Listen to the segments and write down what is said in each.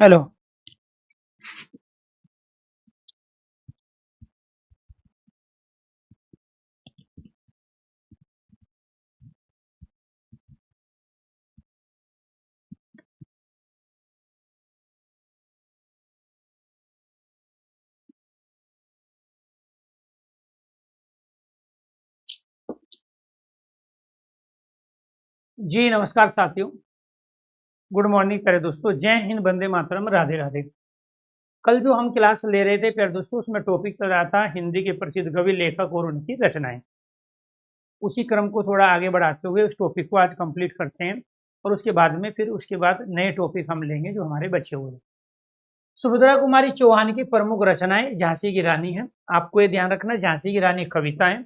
Hello. जी नमस्कार साथियों, good morning प्यारे दोस्तों। जय हिंद, वंदे मातरम, राधे राधे। कल जो हम क्लास ले रहे थे प्यारे दोस्तों, उसमें टॉपिक चल रहा था हिंदी के प्रसिद्ध कवि, लेखक और उनकी रचनाएं। उसी क्रम को थोड़ा आगे बढ़ाते हुए उस टॉपिक को आज कंप्लीट करते हैं और उसके बाद में फिर उसके बाद नए टॉपिक हम लेंगे जो हमारे बचे हुए हैं। सुभद्रा कुमारी चौहान की प्रमुख रचनाएं झांसी की रानी है। आपको ये ध्यान रखना, झांसी की रानी कविता है।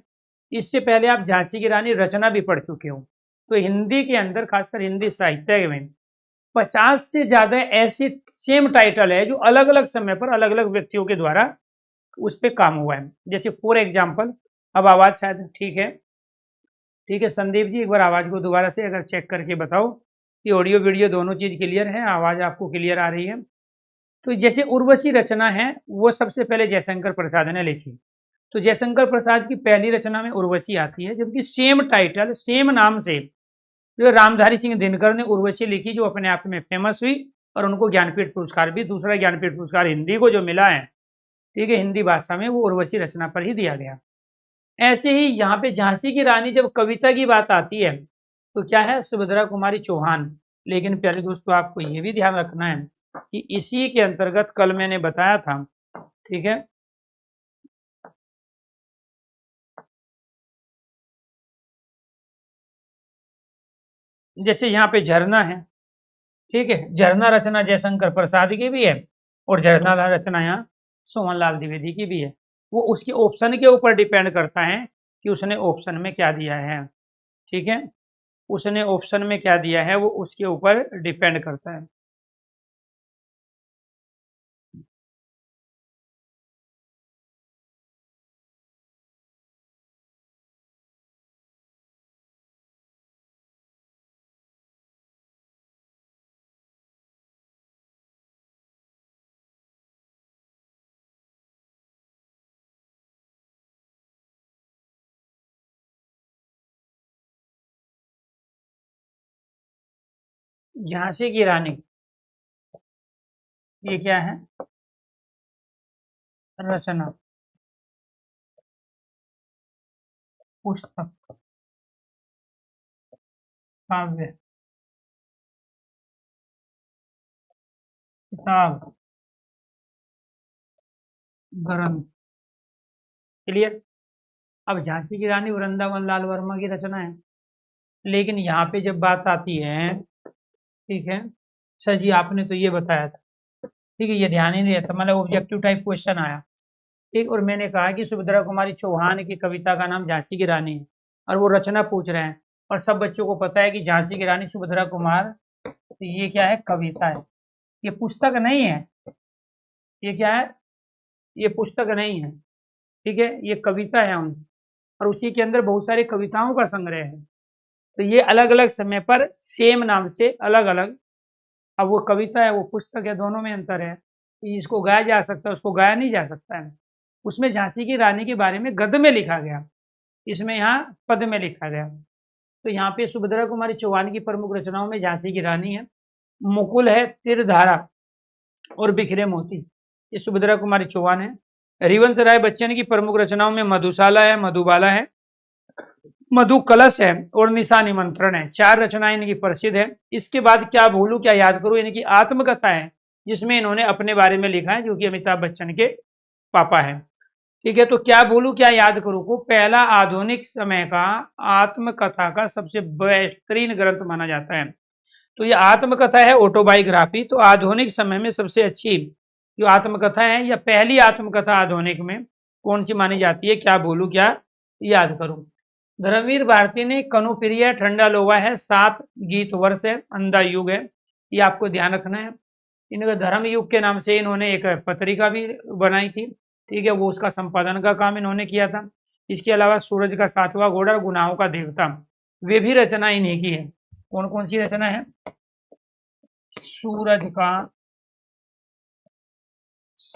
इससे पहले आप झांसी की रानी रचना भी पढ़ चुके हो। तो हिंदी के अंदर, खासकर हिंदी साहित्य में 50 से ज्यादा ऐसे सेम टाइटल है जो अलग अलग समय पर अलग अलग व्यक्तियों के द्वारा उस पर काम हुआ है। जैसे फॉर एग्जाम्पल, अब आवाज शायद ठीक है? ठीक है संदीप जी, एक बार आवाज को दोबारा से अगर चेक करके बताओ कि ऑडियो वीडियो दोनों चीज क्लियर है, आवाज आपको क्लियर आ रही है? तो जैसे उर्वशी रचना है, वो सबसे पहले जयशंकर प्रसाद ने लिखी। तो जयशंकर प्रसाद की पहली रचना में उर्वशी आती है, जबकि सेम टाइटल सेम नाम से जो रामधारी सिंह दिनकर ने उर्वशी लिखी, जो अपने आप में फेमस हुई और उनको ज्ञानपीठ पुरस्कार भी, दूसरा ज्ञानपीठ पुरस्कार हिंदी को जो मिला है, ठीक है, हिंदी भाषा में, वो उर्वशी रचना पर ही दिया गया। ऐसे ही यहाँ पे झांसी की रानी जब कविता की बात आती है तो क्या है? सुभद्रा कुमारी चौहान। लेकिन प्यारे दोस्तों, आपको ये भी ध्यान रखना है कि इसी के अंतर्गत कल मैंने बताया था, ठीक है, जैसे यहाँ पे झरना है, ठीक है, झरना रचना जयशंकर प्रसाद की भी है और झरना रचना यहाँ सोहनलाल द्विवेदी की भी है। वो उसके ऑप्शन के ऊपर डिपेंड करता है कि उसने ऑप्शन में क्या दिया है, ठीक है, उसने ऑप्शन में क्या दिया है वो उसके ऊपर डिपेंड करता है। झांसी की रानी, ये क्या है? रचना, पुस्तक, काव्य, किताब, ग्रंथ। क्लियर? अब झांसी की रानी वृंदावन लाल वर्मा की रचना है, लेकिन यहाँ पे जब बात आती है, ठीक है सर जी, आपने तो ये बताया था, ठीक है, ये ध्यान ही नहीं रहता, मतलब ऑब्जेक्टिव टाइप क्वेश्चन आया, ठीक, और मैंने कहा कि सुभद्रा कुमारी चौहान की कविता का नाम झांसी की रानी है और वो रचना पूछ रहे हैं, और सब बच्चों को पता है कि झांसी की रानी सुभद्रा कुमार, तो ये क्या है? कविता है, ये पुस्तक नहीं है। ये क्या है? ये पुस्तक नहीं है, ठीक है, ये कविता है उनकी, और उसी के अंदर बहुत सारी कविताओं का संग्रह है। तो ये अलग अलग समय पर सेम नाम से अलग अलग, अब वो कविता है वो पुस्तक है, दोनों में अंतर है। इसको गाया जा सकता है, उसको गाया नहीं जा सकता है। उसमें झांसी की रानी के बारे में गद्य में लिखा गया, इसमें यहाँ पद में लिखा गया। तो यहाँ पे सुभद्रा कुमारी चौहान की प्रमुख रचनाओं में झांसी की रानी है, मुकुल है, तीरधारा और बिखरे मोती, ये सुभद्रा कुमारी चौहान है। हरिवंश राय बच्चन की प्रमुख रचनाओं में मधुशाला है, मधुबाला है, मधु कलश है और निशा निमंत्रण है। चार रचनाएं इनकी प्रसिद्ध है। इसके बाद क्या भूलू क्या याद करूं, इनकी आत्मकथा है, जिसमें इन्होंने अपने बारे में लिखा है, जो कि अमिताभ बच्चन के पापा है, ठीक है। तो क्या भूलू क्या याद करूं को पहला आधुनिक समय का आत्मकथा का सबसे बेहतरीन ग्रंथ माना जाता है। तो ये आत्मकथा है, ऑटोबायोग्राफी। तो आधुनिक समय में सबसे अच्छी जो आत्मकथा है, या पहली आत्मकथा आधुनिक में कौन सी मानी जाती है? क्या भूलू क्या याद करूं। धर्मवीर भारती ने कनुप्रिया, ठंडा लोवा है, 7 गीत वर्ष है, अंधा युग है, ये आपको ध्यान रखना है। इनका धर्म युग के नाम से इन्होंने एक पत्रिका भी बनाई थी, ठीक है, वो उसका संपादन का काम इन्होंने किया था। इसके अलावा सूरज का 7वां घोड़ा, गुनाहों का देवता, वे भी रचना इन्हीं की है। कौन कौन सी रचना है? सूरज का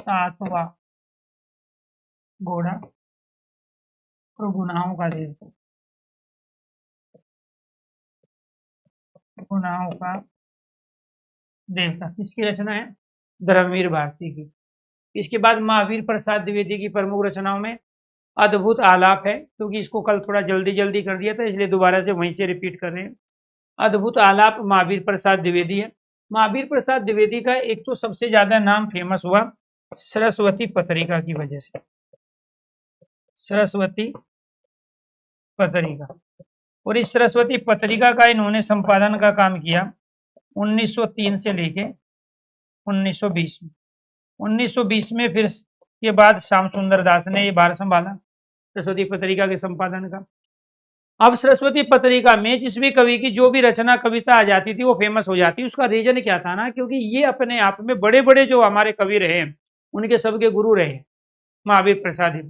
सातवां घोड़ा और गुनाहों का देवता, गुनाहों का देवता किसकी रचना है? धर्मवीर भारती की। इसके बाद महावीर प्रसाद द्विवेदी की प्रमुख रचनाओं में अद्भुत आलाप है, क्योंकि इसको कल थोड़ा जल्दी जल्दी कर दिया था इसलिए दोबारा से वहीं से रिपीट कर रहे हैं। अद्भुत आलाप महावीर प्रसाद द्विवेदी है। महावीर प्रसाद द्विवेदी का एक तो सबसे ज्यादा नाम फेमस हुआ सरस्वती पत्रिका की वजह से, सरस्वती पत्रिका। और इस सरस्वती पत्रिका का इन्होंने संपादन का काम किया 1903 से लेके 1920 में। 1920 में फिर के बाद श्याम सुंदर दास ने ये भार संभाला सरस्वती पत्रिका के संपादन का। अब सरस्वती पत्रिका में जिस भी कवि की जो भी रचना कविता आ जाती थी वो फेमस हो जाती। उसका रीजन क्या था ना, क्योंकि ये अपने आप में बड़े बड़े जो हमारे कवि रहे उनके सबके गुरु रहे महावीर प्रसाद।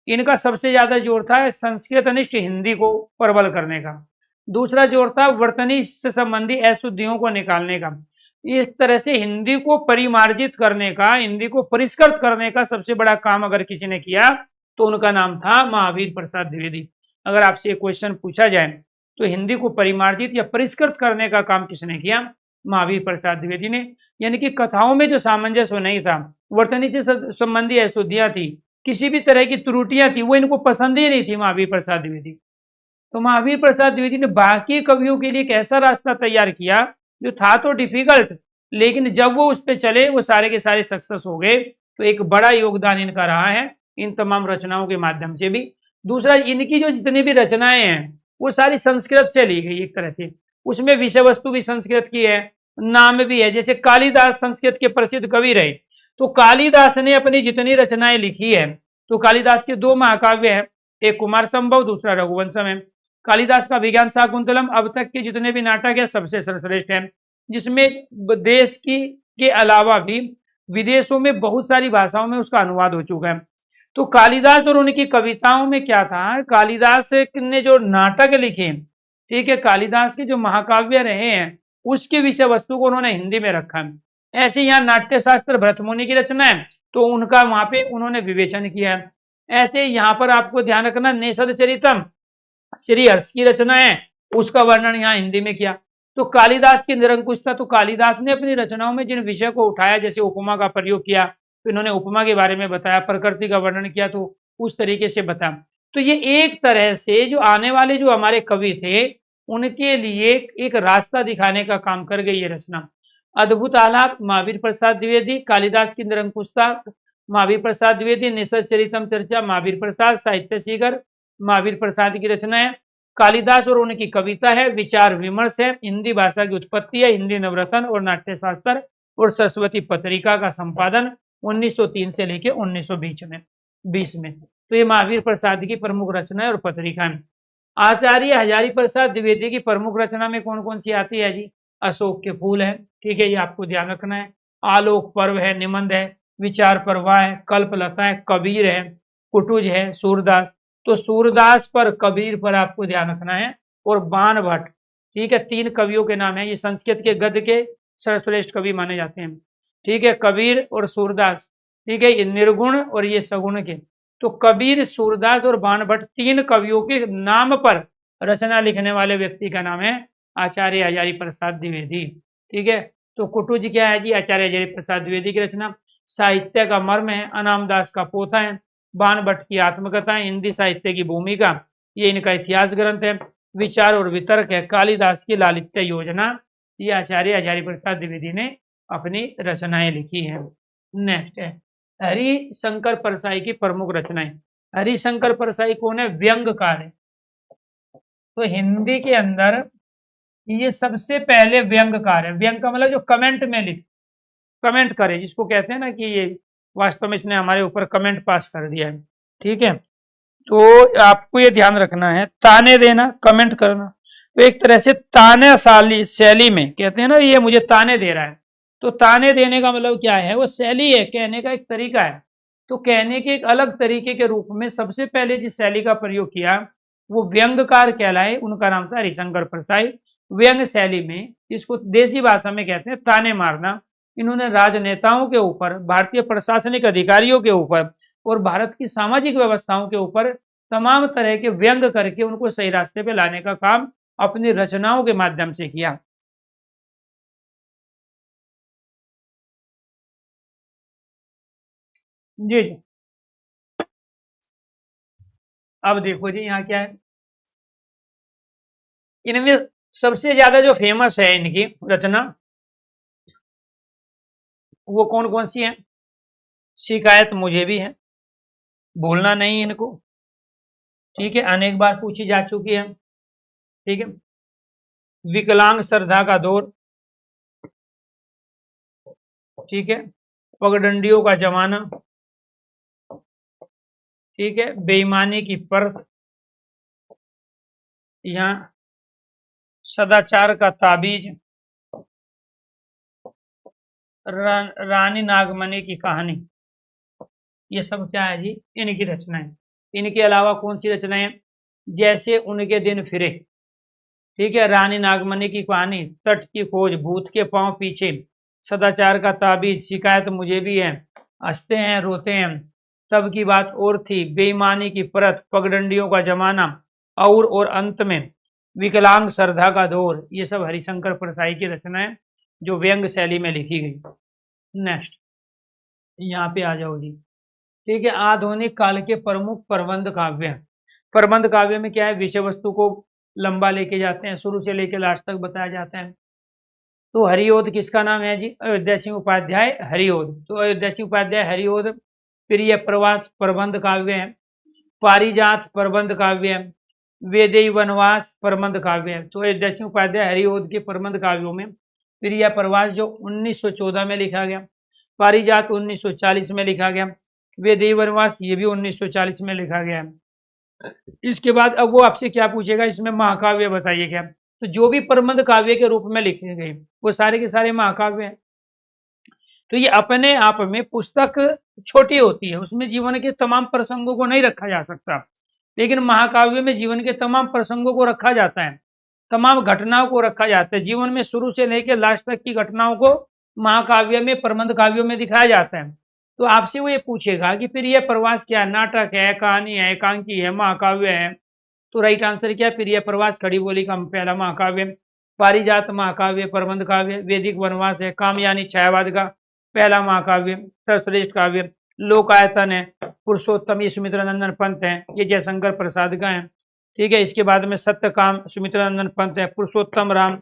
इनका सबसे ज्यादा जोर था संस्कृत अनिष्ट हिंदी को प्रबल करने का, दूसरा जोर था वर्तनी से संबंधी अशुद्धियों को निकालने का। इस तरह से हिंदी को परिमार्जित करने का, हिंदी को परिष्कृत करने का सबसे बड़ा काम अगर किसी ने किया तो उनका नाम था महावीर प्रसाद द्विवेदी। अगर आपसे एक क्वेश्चन पूछा जाए तो हिंदी को परिमार्जित या परिष्कृत करने का काम किसने किया? महावीर प्रसाद द्विवेदी ने। यानी कि कथाओं में जो सामंजस्य नहीं था, वर्तनी से संबंधी अशुद्धियां थी, किसी भी तरह की त्रुटियां थी, वो इनको पसंद ही नहीं थी महावीर प्रसाद द्विवेदी। तो महावीर प्रसाद द्विवेदी ने बाकी कवियों के लिए एक ऐसा रास्ता तैयार किया जो था तो डिफिकल्ट, लेकिन जब वो उस पर चले वो सारे के सारे सक्सेस हो गए। तो एक बड़ा योगदान इनका रहा है इन तमाम रचनाओं के माध्यम से भी। दूसरा, इनकी जो जितनी भी रचनाएं हैं वो सारी संस्कृत से ली गई एक तरह से, उसमें विषय वस्तु भी संस्कृत की है, नाम भी है। जैसे कालिदास संस्कृत के प्रसिद्ध कवि रहे, तो कालिदास ने अपनी जितनी रचनाएं लिखी है, तो कालिदास के दो महाकाव्य हैं, एक कुमार संभव, दूसरा रघुवंशम है। कालिदास का विज्ञान शाकुंतलम अब तक के जितने भी नाटक है सबसे सर्वश्रेष्ठ है, जिसमें देश की के अलावा भी विदेशों में बहुत सारी भाषाओं में उसका अनुवाद हो चुका है। तो कालिदास और उनकी कविताओं में क्या था, कालिदास ने जो नाटक लिखे, ठीक है, कालिदास के जो महाकाव्य रहे हैं उसके विषय वस्तु को उन्होंने हिंदी में रखा है। ऐसे यहाँ नाट्य शास्त्र भरतमुनि की रचना है तो उनका वहां पे उन्होंने विवेचन किया है। ऐसे यहाँ पर आपको ध्यान रखना, नेषद चरितम श्री हर्ष की रचना है, उसका वर्णन यहाँ हिंदी में किया। तो कालिदास की निरंकुशता, तो कालिदास ने अपनी रचनाओं में जिन विषय को उठाया, जैसे उपमा का प्रयोग किया तो इन्होंने उपमा के बारे में बताया, प्रकृति का वर्णन किया तो उस तरीके से बताया। तो ये एक तरह से जो आने वाले जो हमारे कवि थे उनके लिए एक रास्ता दिखाने का काम कर गई ये रचना। अद्भुत आलाप महावीर प्रसाद द्विवेदी, कालिदास की निरंकुशता महावीर प्रसाद द्विवेदी, निषद चरितम चर्चा महावीर प्रसाद, साहित्य सीगर महावीर प्रसाद की रचना है। कालिदास और उनकी कविता है, विचार विमर्श है, हिंदी भाषा की उत्पत्ति है, हिंदी नवरत्न और नाट्य शास्त्र और सरस्वती पत्रिका का संपादन 1903 से लेके 1920 में। तो ये महावीर प्रसाद की प्रमुख रचना है और पत्रिका है। आचार्य हजारी प्रसाद द्विवेदी की प्रमुख रचना में कौन कौन सी आती है जी? अशोक के फूल है, ठीक है, ये आपको ध्यान रखना है। आलोक पर्व है, निबंध है, विचार प्रवाह है, कल्पलता है, कबीर है, कुटुज है, सूरदास। तो सूरदास पर, कबीर पर आपको ध्यान रखना है, और बाण भट्ट, ठीक है, तीन कवियों के नाम है। ये संस्कृत के गद्य के सर्वश्रेष्ठ कवि माने जाते हैं, ठीक है, कबीर और सूरदास, ठीक है, ये निर्गुण और ये सगुण के। तो कबीर, सूरदास और बाण भट्ट तीन कवियों के नाम पर रचना लिखने वाले व्यक्ति का नाम है आचार्य हजारी प्रसाद द्विवेदी, ठीक है। तो कुटुज क्या है जी? आचार्य हजारी प्रसाद द्विवेदी की रचना। साहित्य का मर्म है, अनाम दास का पोथा है, बाण भट्ट की आत्मकथा है, हिंदी साहित्य की भूमिका, ये इनका इतिहास ग्रंथ है। विचार और वितर्क है, कालिदास की लालित्य योजना, ये आचार्य हजारी प्रसाद द्विवेदी ने अपनी रचनाएं लिखी हैं। नेक्स्ट है हरिशंकर परसाई की प्रमुख रचनाएं। हरिशंकर परसाई कौन है? व्यंग्यकार है। तो हिंदी के अंदर ये सबसे पहले व्यंग्यकार है। व्यंग का मतलब जो कमेंट में कमेंट करे, जिसको कहते हैं ना कि ये वास्तव में इसने हमारे ऊपर कमेंट पास कर दिया है, ठीक है। तो आपको ये ध्यान रखना है, ताने देना, कमेंट करना, तो एक तरह से ताने शैली में कहते हैं ना, ये मुझे ताने दे रहा है। तो ताने देने का मतलब क्या है? वो शैली है, कहने का एक तरीका है। तो कहने के एक अलग तरीके के रूप में सबसे पहले जिस शैली का प्रयोग किया वो व्यंग्यकार कहलाए, उनका नाम था हरिशंकर परसाई। व्यंग शैली में, इसको देसी भाषा में कहते हैं ताने मारना, इन्होंने राजनेताओं के ऊपर, भारतीय प्रशासनिक अधिकारियों के ऊपर और भारत की सामाजिक व्यवस्थाओं के ऊपर तमाम तरह के व्यंग करके उनको सही रास्ते पे लाने का काम अपनी रचनाओं के माध्यम से किया। जी जी। अब देखो जी यहाँ क्या है, इनमें सबसे ज्यादा जो फेमस है इनकी रचना वो कौन कौन सी है? शिकायत मुझे भी है, भूलना नहीं इनको, ठीक है, अनेक बार पूछी जा चुकी है, ठीक है। विकलांग श्रद्धा का दौर, ठीक है। पगडंडियों का जमाना, ठीक है। बेईमानी की परत, यहाँ सदाचार का ताबीज, रानी नागमणि की कहानी, ये सब क्या है जी? इनकी रचनाएं। इनके अलावा कौन सी रचनाएं? जैसे उनके दिन फिरे, ठीक है, रानी नागमणि की कहानी, तट की खोज, भूत के पांव पीछे, सदाचार का ताबीज, शिकायत मुझे भी है, हंसते हैं रोते हैं, तब की बात और थी, बेईमानी की परत, पगडंडियों का जमाना, और अंत में विकलांग श्रद्धा का दौर। ये सब हरिशंकर परसाई की रचनाएं जो व्यंग शैली में लिखी गई। नेक्स्ट यहाँ पे आ जाओ जी, ठीक है। आधुनिक काल के प्रमुख प्रबंध काव्य। प्रबंध काव्य में क्या है? विषय वस्तु को लंबा लेके जाते हैं, शुरू से लेके लास्ट तक बताया जाता है। तो हरिओद किसका नाम है जी? अयोध्या सिंह उपाध्याय हरिओद। तो अयोध्या सिंह उपाध्याय हरिओद प्रिय प्रवास प्रबंध काव्य है, पारिजात प्रबंध काव्य है, वेदेई वनवास प्रबंध काव्य है। तो अयोध्या सिंह उपाध्याय हरिओद के प्रबंध काव्यों में प्रिय प्रवास जो 1914 में लिखा गया, पारिजात 1940 में लिखा गया, वेदेई वनवास ये भी 1940 में लिखा गया है। इसके बाद अब वो आपसे क्या पूछेगा, इसमें महाकाव्य बताइए क्या? तो जो भी प्रबंध काव्य के रूप में लिखे गए वो सारे के सारे महाकाव्य हैं। तो ये अपने आप में पुस्तक छोटी होती है, उसमें जीवन के तमाम प्रसंगों को नहीं रखा जा सकता, लेकिन महाकाव्य में जीवन के तमाम प्रसंगों को रखा जाता है, तमाम घटनाओं को रखा जाता है। जीवन में शुरू से लेकर लास्ट तक की घटनाओं को महाकाव्य में, प्रबंध काव्यों में दिखाया जाता है। तो आपसे वो ये पूछेगा कि फिर यह प्रवास क्या है? नाटक है, कहानी है, एकांकी है, महाकाव्य है? तो राइट आंसर क्या है? प्रिय प्रवास खड़ी बोली का पहला महाकाव्य, पारिजात महाकाव्य प्रबंध काव्य, वैदिक वनवास है, कामयानी छायावाद का पहला महाकाव्य सर्वश्रेष्ठ काव्य, लोकायतन है, पुरुषोत्तम ये सुमित्रानंदन पंत है, ये जयशंकर प्रसाद का है, ठीक है। इसके बाद में सत्यकाम सुमित्रानंदन पंत है, पुरुषोत्तम राम,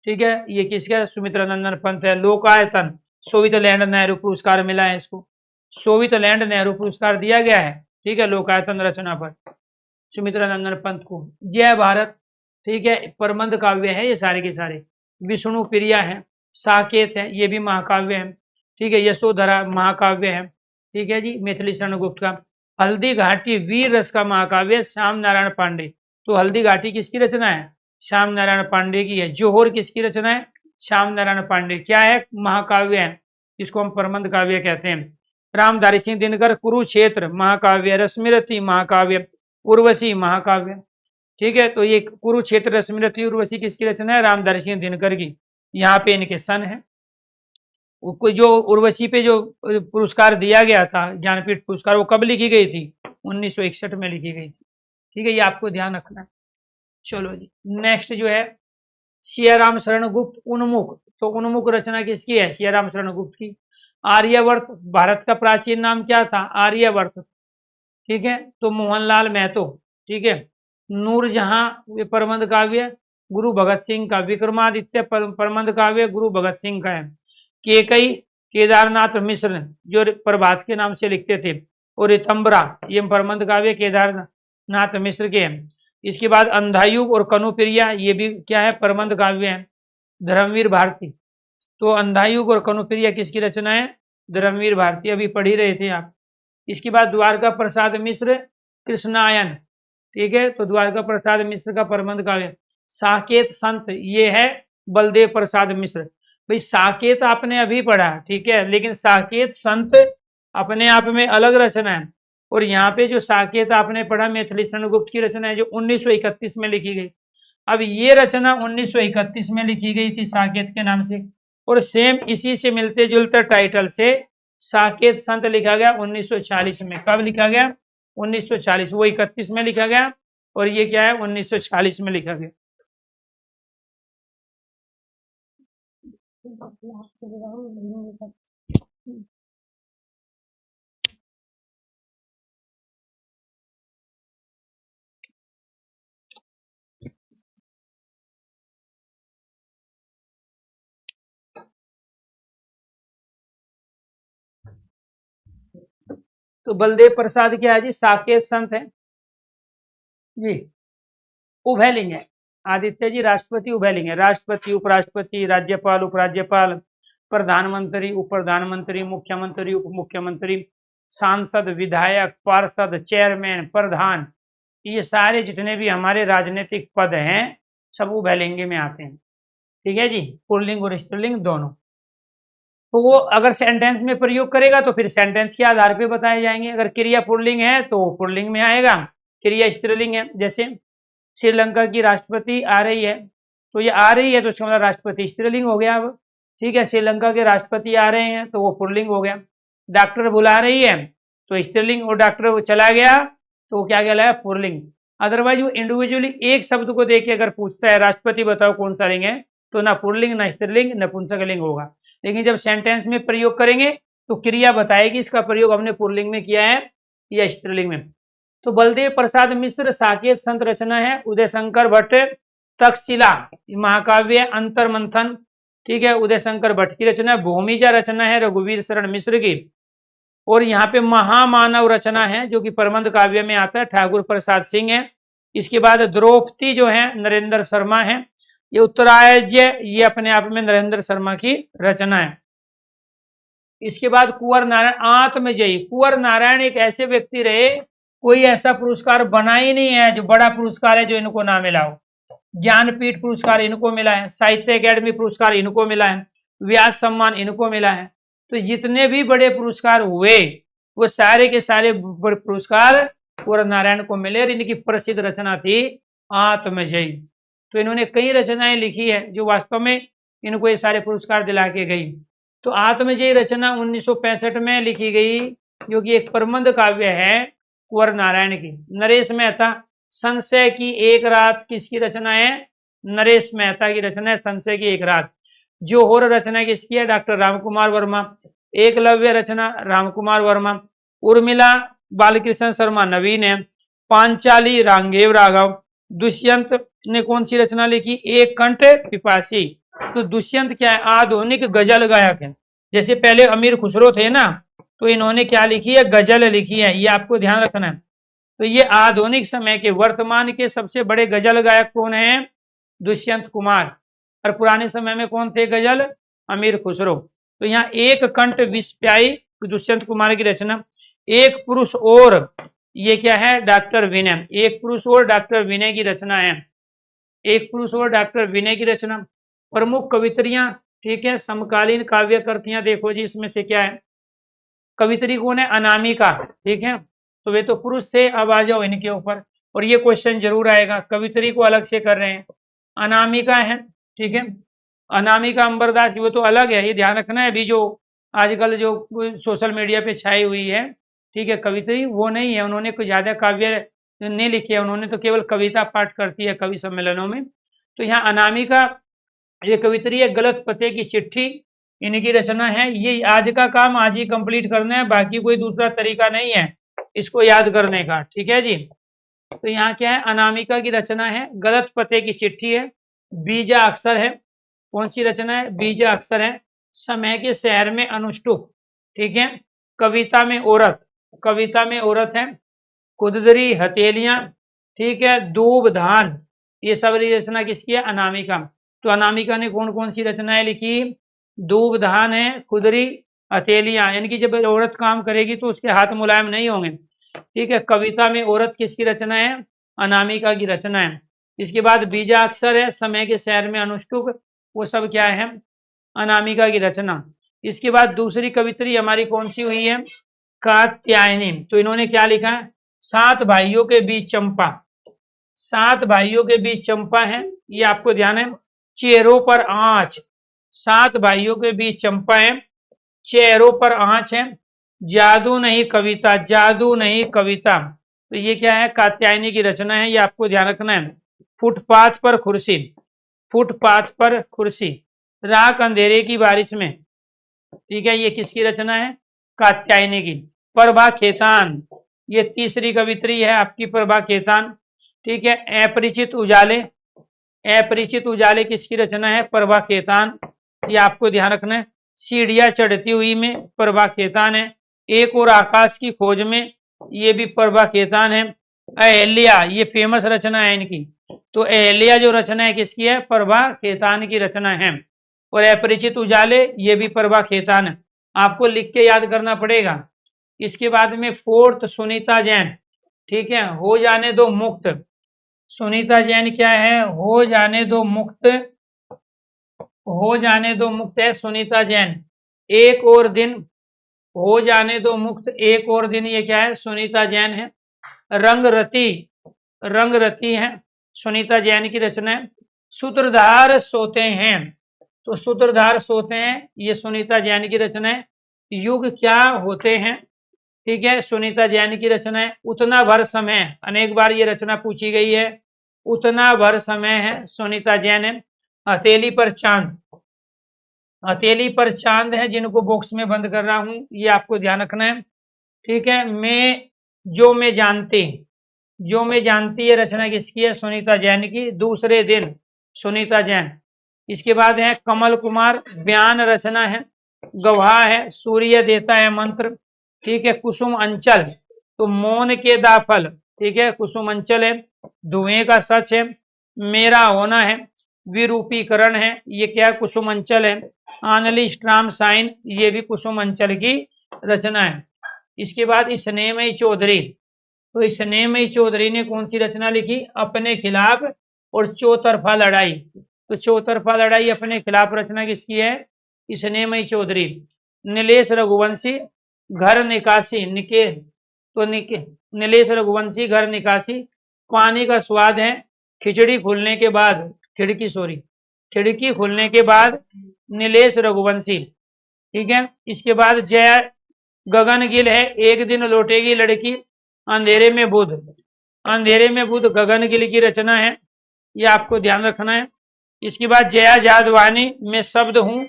ठीक है, ये किसका? सुमित्रानंदन पंत है। लोकायतन सोवितलैंड नेहरू पुरस्कार मिला है इसको, सोवितलैंड नेहरू पुरस्कार दिया गया है, ठीक है, लोकायतन रचना पर सुमित्रानंदन पंत को। जय भारत, ठीक है, प्रबंध काव्य है ये सारे के सारे। विष्णु प्रिया है, साकेत है, ये भी महाकाव्य है, ठीक है। यशोधरा महाकाव्य है, ठीक है जी, मैथिली शरण गुप्त का। हल्दी घाटी वीर रस का महाकाव्य श्याम नारायण पांडे। तो हल्दी घाटी किसकी रचना है? श्याम नारायण पांडे की है। जोहर किसकी रचना है? श्याम नारायण पांडे। क्या है? महाकाव्य है, इसको हम प्रबंध काव्य कहते हैं। रामधारी सिंह दिनकर कुरुक्षेत्र महाकाव्य, रश्मिरथी महाकाव्य, उर्वशी महाकाव्य, ठीक है। तो ये कुरुक्षेत्र रश्मिरथी उर्वशी किसकी रचना है? रामधारी सिंह दिनकर की। यहाँ पे इनके सन है। जो उर्वशी पे जो पुरस्कार दिया गया था ज्ञानपीठ पुरस्कार, वो कब लिखी गई थी? 1961 में लिखी गई थी, ठीक है, ये आपको ध्यान रखना है। चलो जी, नेक्स्ट जो है सियाराम शरण गुप्त उन्मुख। तो उन्मुख रचना किसकी है? सियाराम शरण गुप्त की। आर्यवर्त, भारत का प्राचीन नाम क्या था? आर्यवर्त, ठीक है। तो मोहनलाल महतो, ठीक है। नूरजहां ये प्रबंध काव्य गुरु भगत सिंह का। विक्रमादित्य प्रबंध काव्य गुरु भगत सिंह का है। केकई केदारनाथ मिश्र जो प्रभात के नाम से लिखते थे, और रितंबरा ये प्रबंध काव्य केदारनाथ मिश्र के हैं। इसके बाद अंधायुग और कनुप्रिया ये भी क्या है? प्रबंध काव्य है, धर्मवीर भारती। तो अंधायुग और कनुप्रिया किसकी रचना है? धर्मवीर भारती, अभी पढ़ ही रहे थे आप। इसके बाद द्वारका प्रसाद मिश्र कृष्णायन, ठीक है। तो द्वारका प्रसाद मिश्र का प्रबंध काव्य। साकेत संत ये है बलदेव प्रसाद मिश्र। भाई साकेत आपने अभी पढ़ा, ठीक है, लेकिन साकेत संत अपने आप में अलग रचना है, और यहाँ पे जो साकेत आपने पढ़ा मैथिली शरण गुप्त की रचना है जो 1931 में लिखी गई। अब ये रचना 1931 में लिखी गई थी साकेत के नाम से, और सेम इसी से मिलते जुलते टाइटल से साकेत संत लिखा गया 1940 में। कब लिखा गया? 1940। वो 31 में लिखा गया और ये क्या है? 1940 में लिखा गया। तो बलदेव प्रसाद क्या है जी? साकेत संत है जी। उभयलिंग है। आदित्य जी राष्ट्रपति उभयलिंग है। राष्ट्रपति, उपराष्ट्रपति, राज्यपाल, उपराज्यपाल, प्रधानमंत्री, उप प्रधानमंत्री, मुख्यमंत्री, उप मुख्यमंत्री, सांसद, विधायक, पार्षद, चेयरमैन, प्रधान, ये सारे जितने भी हमारे राजनीतिक पद हैं सब उभयलिंगी में आते हैं। ठीक है जी, पुल्लिंग और स्त्रीलिंग दोनों। तो वो अगर सेंटेंस में प्रयोग करेगा तो फिर सेंटेंस के आधार पे बताए जाएंगे। अगर क्रिया पुल्लिंग है तो पुल्लिंग में आएगा, क्रिया स्त्रीलिंग है। जैसे श्रीलंका की राष्ट्रपति आ रही है, तो ये आ रही है तो इसका मतलब राष्ट्रपति स्त्रीलिंग हो गया। अब ठीक है, श्रीलंका के राष्ट्रपति आ रहे हैं तो वो पुल्लिंग हो गया। डॉक्टर बुला रही है तो स्त्रीलिंग, और डॉक्टर चला गया तो वो क्या कहलाया? पुल्लिंग। अदरवाइज वो इंडिविजुअली एक शब्द को देख के अगर पूछता है राष्ट्रपति बताओ कौन सा लिंग है, तो ना पुल्लिंग, ना स्त्रीलिंग, नपुंसक लिंग होगा। लेकिन जब सेंटेंस में प्रयोग करेंगे तो क्रिया बताएगी इसका प्रयोग हमने पुल्लिंग में किया है या स्त्रीलिंग में। तो बलदेव प्रसाद मिश्र साकेत संत रचना है। उदय शंकर भट्ट तक्षशिला महाकाव्य, अंतर मंथन, ठीक है, उदय शंकर भट्ट की रचना। भूमिजा रचना है रघुवीर शरण मिश्र की। और यहाँ पे महामानव रचना है जो कि प्रबंध काव्य में आता है, ठाकुर प्रसाद सिंह है। इसके बाद द्रौपदी जो है नरेंद्र शर्मा है। ये उत्तरायज्य, ये अपने आप में नरेंद्र शर्मा की रचना है। इसके बाद कुंवर नारायण आत्मजयी। कुंवर नारायण एक ऐसे व्यक्ति रहे, कोई ऐसा पुरस्कार बना ही नहीं है जो बड़ा पुरस्कार है जो इनको ना मिला हो। ज्ञानपीठ पुरस्कार इनको मिला है, साहित्य अकेडमी पुरस्कार इनको मिला है, व्यास सम्मान इनको मिला है। तो जितने भी बड़े पुरस्कार हुए वो सारे के सारे पुरस्कार कुंवर नारायण को मिले। और इनकी प्रसिद्ध रचना थी आत्मजयी। तो इन्होंने कई रचनाएं लिखी है जो वास्तव में इनको ये सारे पुरस्कार दिला के गई। तो आत्मजयी रचना 1965 में लिखी गई, जो कि एक प्रबंध काव्य है कुंवर नारायण की। नरेश मेहता संशय की एक रात किसकी रचना है? नरेश मेहता की रचना है संशय की एक रात। जोहोर रचना किसकी है? डॉक्टर रामकुमार वर्मा। एकलव्य रचना रामकुमार वर्मा। उर्मिला बालकृष्ण शर्मा नवीन है। पांचाली रांगेव राघव। दुष्यंत ने कौन सी रचना लिखी? एक कंठ पिपासी। तो दुष्यंत क्या है? आधुनिक गजल गायक है। जैसे पहले अमीर खुसरो थे ना, तो इन्होंने क्या लिखी है? गजल लिखी है। ये आपको ध्यान रखना है। तो ये आधुनिक समय के, वर्तमान के सबसे बड़े गजल गायक कौन है? दुष्यंत कुमार। और पुराने समय में कौन थे गजल? अमीर खुसरो। तो यहाँ एक कंठ विस्प्यायी दुष्यंत कुमार की रचना। एक पुरुष और, ये क्या है? डॉक्टर विनय। एक पुरुष और डॉक्टर विनय की रचना है। एक पुरुष और डॉक्टर विनय की रचना। प्रमुख कवित्रियां, ठीक है, समकालीन काव्यकृतियां देखो जी, इसमें से क्या है? कवित्री कौन है? अनामिका। ठीक है, तो वे तो पुरुष थे। अब आ जाओ इनके ऊपर, और ये क्वेश्चन जरूर आएगा। कवित्री को अलग से कर रहे हैं, अनामिका है। ठीक है, अनामिका अंबरदास वो तो अलग है, ये ध्यान रखना है। अभी जो आजकल जो सोशल मीडिया पे छाई हुई है, ठीक है, कवित्री वो नहीं है। उन्होंने कोई ज्यादा काव्य नहीं लिखे, उन्होंने तो केवल कविता पाठ करती है कवि सम्मेलनों में। तो यहाँ अनामिका ये कवित्री है। गलत पते की चिट्ठी इनकी रचना है। ये आज का काम आज ही कंप्लीट करना है, बाकी कोई दूसरा तरीका नहीं है इसको याद करने का। ठीक है जी, तो यहाँ क्या है? अनामिका की रचना है। गलत पते की चिट्ठी है। बीजा अक्षर है। कौन सी रचना है? बीजा अक्षर है। समय के शहर में अनुष्टुप। ठीक है, कविता में औरत, कविता में औरत है। कुददरी हथेलियां, ठीक है, दूब धान, ये सब रचना किसकी है? अनामिका। तो अनामिका ने कौन कौन सी रचनाएं लिखी? दूब धान है, खुदरी, हथेलियां, यानी कि जब औरत काम करेगी तो उसके हाथ मुलायम नहीं होंगे। ठीक है, कविता में औरत किसकी रचना है? अनामिका की रचना है। इसके बाद बीजा अक्षर है, समय के शहर में अनुष्टुप, वो सब क्या है? अनामिका की रचना। इसके बाद दूसरी कवित्री हमारी कौन सी हुई है? कात्यायनी। तो इन्होंने क्या लिखा है? 7 भाइयों के बीच चंपा। 7 भाइयों के बीच चंपा है, ये आपको ध्यान है। चेहरों पर आंच, सात भाइयों के बीच चंपा है, चेहरों पर आंच है, जादू नहीं कविता, जादू नहीं कविता। तो ये क्या है, कात्यायनी की रचना है, ये आपको ध्यान रखना है। फुटपाथ पर कुर्सी, फुटपाथ पर कुर्सी, राख अंधेरे की बारिश में, ठीक है, ये किसकी रचना है, कात्यायनी की। प्रभा खेतान, ये तीसरी कवित्री है आपकी प्रभा खेतान, ठीक है। अपरिचित उजाले, अपरिचित उजाले किसकी रचना है, प्रभा खेतान, ये आपको ध्यान रखना है। सीढ़ियां चढ़ती हुई में प्रभा खेतान है। एक और आकाश की खोज में, ये भी प्रभा खेतान है। अहल्या, ये फेमस रचना है इनकी, तो अहल्या जो रचना है किसकी है, प्रभा खेतान की रचना है। और अपरिचित उजाले, ये भी प्रभा खेतान है, आपको लिख के याद करना पड़ेगा। इसके बाद में फोर्थ सुनीता जैन, ठीक है, हो जाने दो मुक्त। सुनीता जैन क्या है, हो जाने दो मुक्त, हो जाने दो मुक्त है सुनीता जैन। एक और दिन, हो जाने दो मुक्त एक और दिन, ये क्या है, सुनीता जैन है। रंगरती, रंगरती है, सुनीता जैन की रचना है। सूत्रधार सोते हैं, तो सूत्रधार सोते हैं, ये सुनीता जैन की रचना है। युग क्या होते हैं, ठीक है, सुनीता जैन की रचना है। उतना भर समय, अनेक बार ये रचना पूछी गई है, उतना भर समय है, सुनीता जैन है। हथेली पर चांद, हथेली पर चांद है, जिनको बॉक्स में बंद कर रहा हूं, ये आपको ध्यान रखना है, ठीक है। मैं जो मैं जानती, जो मैं जानती है रचना किसकी है, सुनीता जैन की। दूसरे दिन, सुनीता जैन। इसके बाद है कमल कुमार, बयान रचना है। गवाह है, सूर्य देता है मंत्र, ठीक है। कुसुम अंचल, तो मौन के दाफल, ठीक है, कुसुम अंचल है। धुएं का सच है, मेरा होना है। विरूपीकरण है, ये क्या, कुसुम अंचल है। आनली स्ट्राम साइन, ये भी कुसुम अंचल की रचना है। इसके बाद स्नेहमयी चौधरी, तो स्नेहमयी चौधरी ने कौन सी रचना लिखी, अपने खिलाफ और चौतरफा लड़ाई। तो चौतरफा लड़ाई अपने खिलाफ रचना किसकी है, स्नेहमयी चौधरी। नीलेश रघुवंशी, घर निकासी, निके, तो नीलेश रघुवंशी घर निकासी। पानी का स्वाद है, खिचड़ी खुलने के बाद, खिड़की सॉरी, खिड़की खुलने के बाद, नीलेश रघुवंशी, ठीक है। इसके बाद जया गगन गिल है, एक दिन लौटेगी लड़की। अंधेरे में बुध, अंधेरे में बुध गगन गिल की रचना है, ये आपको ध्यान रखना है। इसके बाद जया जादवानी, मैं शब्द हूं,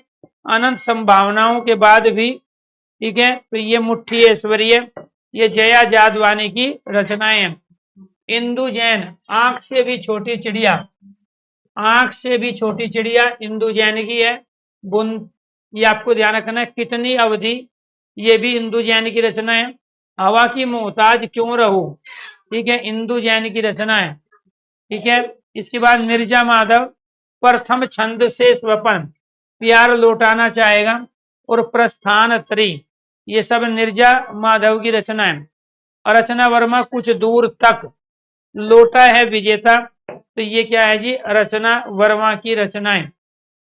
अनंत संभावनाओं के बाद भी, ठीक है। तो ये मुट्ठी ऐश्वर्य, ये जया जादवानी की रचनाएं हैं। इंदु जैन, आंख से भी छोटी चिड़िया, आंख से भी छोटी चिड़िया इंदु जैन की है। बुन, ये आपको ध्यान रखना है। कितनी अवधि, ये भी इंदु जैन की रचना है। हवा की मोहताज क्यों रहूं, ठीक है, इंदु जैन की रचना है, ठीक है। इसके बाद मिर्जा माधव, प्रथम छंद से स्वपन, प्यार लौटाना चाहेगा। और प्रस्थान त्री, ये सब निर्जा माधव की रचना है। रचना वर्मा, कुछ दूर तक, लोटा है विजेता, तो ये क्या है जी, रचना वर्मा की रचना है।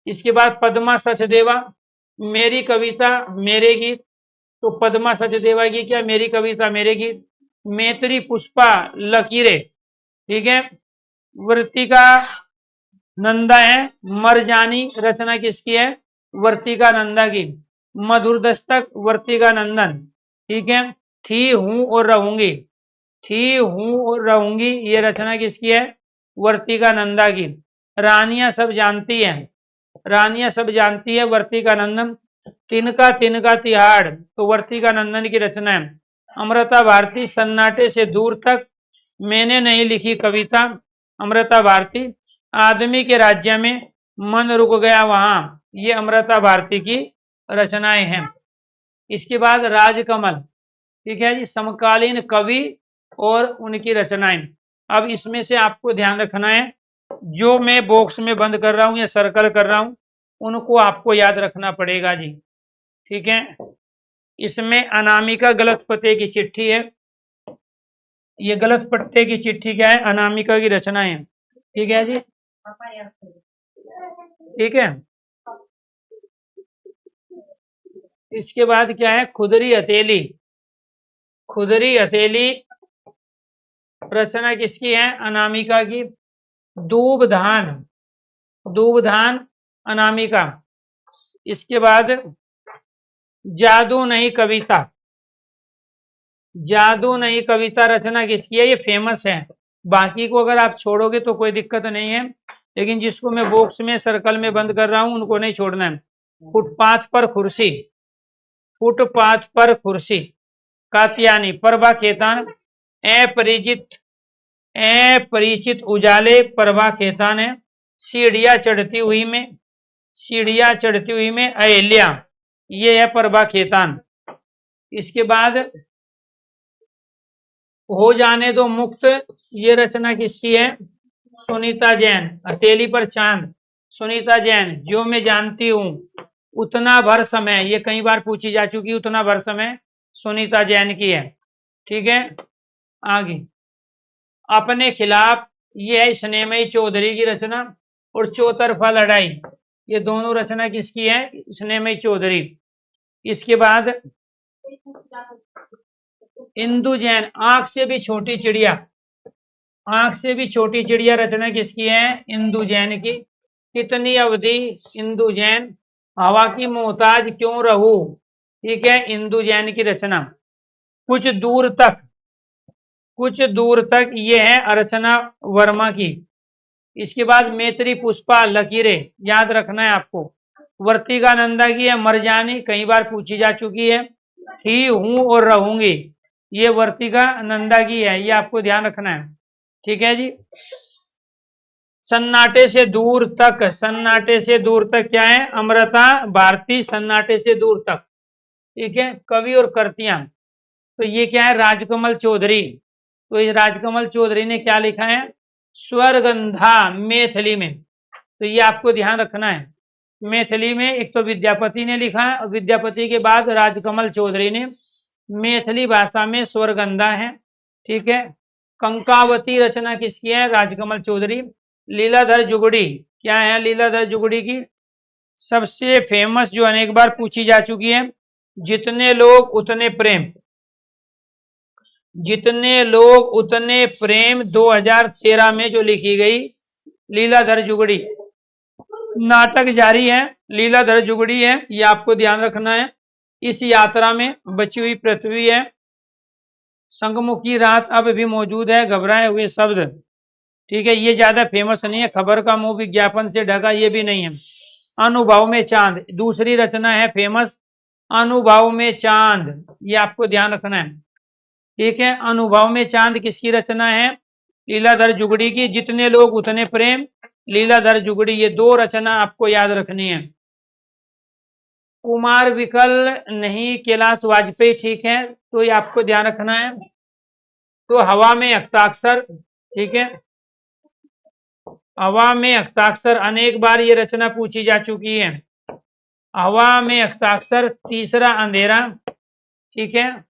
इसके बाद पद्मा सचदेवा, मेरी कविता मेरे गीत, तो पद्मा सचदेवा की क्या, मेरी कविता मेरे गीत। मैत्री पुष्पा लकीरें, ठीक है। वर्तिका नंदा है, मरजानी रचना किसकी है, वर्तिका नंदा की। मधुर दस्तक, वर्तिका नंदन, ठीक है। थी हूं और रहूंगी, थी हूं और रहूंगी, ये रचना किसकी है, वर्तिका नंदा की। रानियां सब जानती हैं, रानियां सब जानती है, वर्तिका नंदन। तिनका तिनका तिहाड़, तो वर्तिका नंदन की रचना है। अमृता भारती, सन्नाटे से दूर तक, मैंने नहीं लिखी कविता, अमृता भारती। आदमी के राज्य में, मन रुक गया वहां, ये अमृता भारती की रचनाएं हैं। इसके बाद राजकमल, ठीक है जी, समकालीन कवि और उनकी रचनाएं। अब इसमें से आपको ध्यान रखना है, जो मैं बॉक्स में बंद कर रहा हूं या सर्कल कर रहा हूं, उनको आपको याद रखना पड़ेगा जी, ठीक है। इसमें अनामिका गलत पते की चिट्ठी है, ये गलत पत्ते की चिट्ठी क्या है, अनामिका की रचना है, ठीक है जी, ठीक है। इसके बाद क्या है, खुदरी हथेली, खुदरी हथेली रचना किसकी है, अनामिका की। दूबधान, दूबधान अनामिका, इसके बाद जादू नहीं कविता, जादू नहीं कविता रचना किसकी है? ये फेमस है। बाकी को अगर आप छोड़ोगे तो कोई दिक्कत नहीं है, लेकिन जिसको मैं बॉक्स में सर्कल में बंद कर रहा हूं उनको नहीं छोड़ना है। फुटपाथ पर कुर्सी, फुटपाथ पर कुर्सी, कात्यायनी, प्रभा खेतान, अपरिचित, अपरिचित उजाले, प्रभा खेतान है। सीढ़ियां चढ़ती हुई में, सीढ़ियां चढ़ती हुई में, अहिल्या, ये है प्रभा खेतान। इसके बाद हो जाने दो मुक्त, ये रचना किसकी है? सुनीता जैन। हथेली पर चांद, सुनीता जैन। जो मैं जानती हूं उतना भर समय, ये कई बार पूछी जा चुकी, उतना भर समय सुनीता जैन की है। ठीक है, आगे अपने खिलाफ, ये है स्नेहमयी चौधरी की रचना। और चौतरफा लड़ाई, ये दोनों रचना किसकी है? स्नेहमयी चौधरी। इसके बाद इंदु जैन, आंख से भी छोटी चिड़िया, आंख से भी छोटी चिड़िया रचना किसकी है? इंदु जैन की। कितनी अवधि, इंदु जैन। हवा की मोहताज क्यों रहूं, ठीक है, इंदु जैन की रचना। कुछ दूर तक, कुछ दूर तक, ये है अर्चना वर्मा की। इसके बाद मैत्री पुष्पा, लकीरें, याद रखना है आपको। वर्तिका नंदा की है मरजानी, कई बार पूछी जा चुकी है। थी, हूं और रहूंगी, ये वर्तिका नंदा की है, ये आपको ध्यान रखना है। ठीक है जी। सन्नाटे से दूर तक, सन्नाटे से दूर तक क्या है? अमृता भारती, सन्नाटे से दूर तक। ठीक है, कवि और कृतियां, तो ये क्या है? राजकमल चौधरी। तो इस राजकमल चौधरी ने क्या लिखा है? स्वरगंधा, मैथिली में। तो ये आपको ध्यान रखना है, मैथिली में एक तो विद्यापति ने लिखा है, और विद्यापति के बाद राजकमल चौधरी ने मैथिली भाषा में स्वरगंधा है। ठीक है, कंकावती रचना किसकी है? राजकमल चौधरी। लीलाधर जुगड़ी, क्या है लीलाधर जुगड़ी की? सबसे फेमस, जो अनेक बार पूछी जा चुकी है, जितने लोग उतने प्रेम, जितने लोग उतने प्रेम, 2013 में जो लिखी गई, लीलाधर जुगड़ी। नाटक जारी है, लीलाधर जुगड़ी है, ये आपको ध्यान रखना है। इस यात्रा में बची हुई पृथ्वी है, संगमुखी रात अब भी मौजूद है, घबराए हुए शब्द। ठीक है, ये ज्यादा फेमस नहीं है। खबर का मुंह विज्ञापन से ढका, ये भी नहीं है। अनुभव में चांद, दूसरी रचना है फेमस, अनुभव में चांद, ये आपको ध्यान रखना है। ठीक है, अनुभव में चांद किसकी रचना है? लीलाधर जुगड़ी की। जितने लोग उतने प्रेम, लीलाधर जुगड़ी, ये दो रचना आपको याद रखनी है। कुमार विकल नहीं, कैलाश वाजपेयी, ठीक है, तो ये आपको ध्यान रखना है। तो हवा में हस्ताक्षर, ठीक है, हवा में हस्ताक्षर, अनेक बार ये रचना पूछी जा चुकी है। हवा में हस्ताक्षर। तीसरा अंधेरा, ठीक है,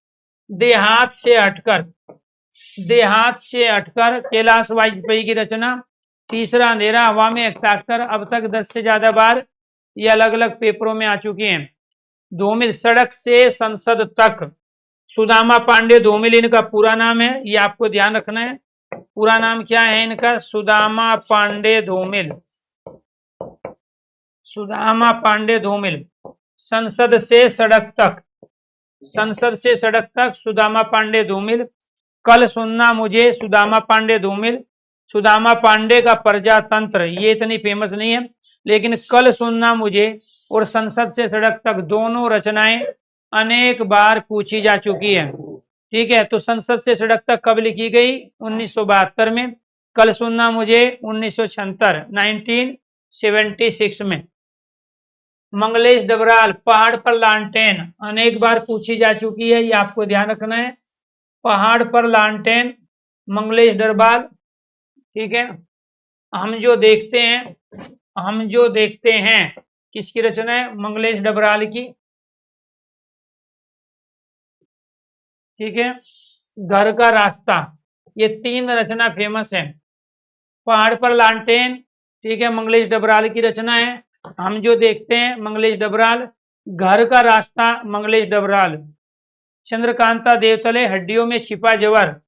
देहात से हटकर, देहात से हटकर, कैलाश वाजपेयी की रचना। तीसरा अंधेरा, हवा में हस्ताक्षर। अब तक 10 से ज्यादा बार ये अलग अलग पेपरों में आ चुकी हैं। धूमिल, सड़क से संसद तक, सुदामा पांडे धूमिल इनका पूरा नाम है, ये आपको ध्यान रखना है। पूरा नाम क्या है इनका? सुदामा पांडे धूमिल, सुदामा पांडे धूमिल। संसद से सड़क तक, संसद से सड़क तक, सुदामा पांडे धूमिल। कल सुनना मुझे, सुदामा पांडे धूमिल। सुदामा पांडे का प्रजातंत्र, ये इतनी फेमस नहीं है, लेकिन कल सुनना मुझे और संसद से सड़क तक दोनों रचनाएं अनेक बार पूछी जा चुकी है। ठीक है, तो संसद से सड़क तक कब लिखी गई? 1972 में। कल सुनना मुझे 1976 में। मंगलेश डबराल, पहाड़ पर लालटेन, अनेक बार पूछी जा चुकी है, ये आपको ध्यान रखना है। पहाड़ पर लालटेन, मंगलेश डबराल। ठीक है, हम जो देखते हैं, हम जो देखते हैं, किसकी रचना है? मंगलेश डबराल की। ठीक है, घर का रास्ता, ये 3 रचना फेमस है। पहाड़ पर लालटेन, ठीक है, मंगलेश डबराल की रचना है। हम जो देखते हैं, मंगलेश डबराल। घर का रास्ता, मंगलेश डबराल। चंद्रकांता देवतले, हड्डियों में छिपा जवर,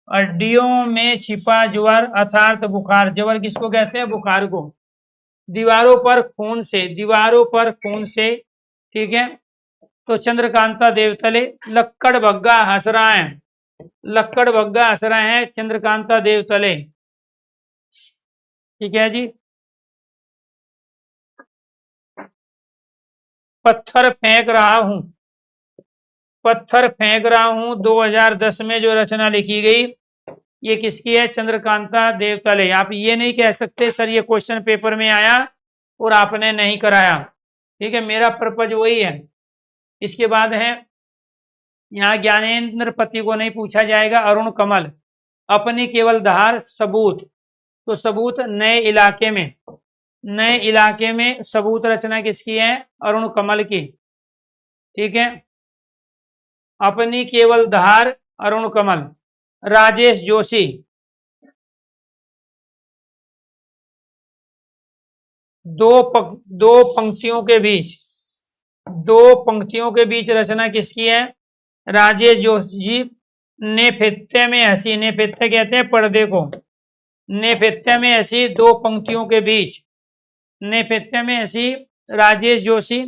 हड्डियों में छिपा जवर अर्थात बुखार। जवर किसको कहते हैं? बुखार को। दीवारों पर खून से, दीवारों पर खून से, ठीक है। तो चंद्रकांता देवतले, लक्कड़ बग्गा हंस रहा है, लक्कड़ बग्गा हंस रहे हैं चंद्रकांता देवतले, ठीक है जी। पत्थर फेंक रहा हूं, पत्थर फेंक रहा हूं 2010 में जो रचना लिखी गई, ये किसकी है? चंद्रकांता देवतले। आप ये नहीं कह सकते सर ये क्वेश्चन पेपर में आया और आपने नहीं कराया, ठीक है, मेरा पर्पज वही है। इसके बाद है यहाँ ज्ञानेंद्र पति को नहीं पूछा जाएगा, अरुण कमल, अपनी केवल धार सबूत, तो सबूत नए इलाके में, नए इलाके में सबूत रचना किसकी है? अरुण कमल की, ठीक है। अपनी केवल धार अरुण कमल। राजेश जोशी, दो पंक्तियों के बीच, दो पंक्तियों के बीच रचना किसकी है? राजेश जोशी। नेपथ्य में हंसी, नेपथ्य कहते हैं पर्दे को, नेपथ्य में हंसी दो पंक्तियों के बीच, नेपथ्य में हंसी राजेश जोशी,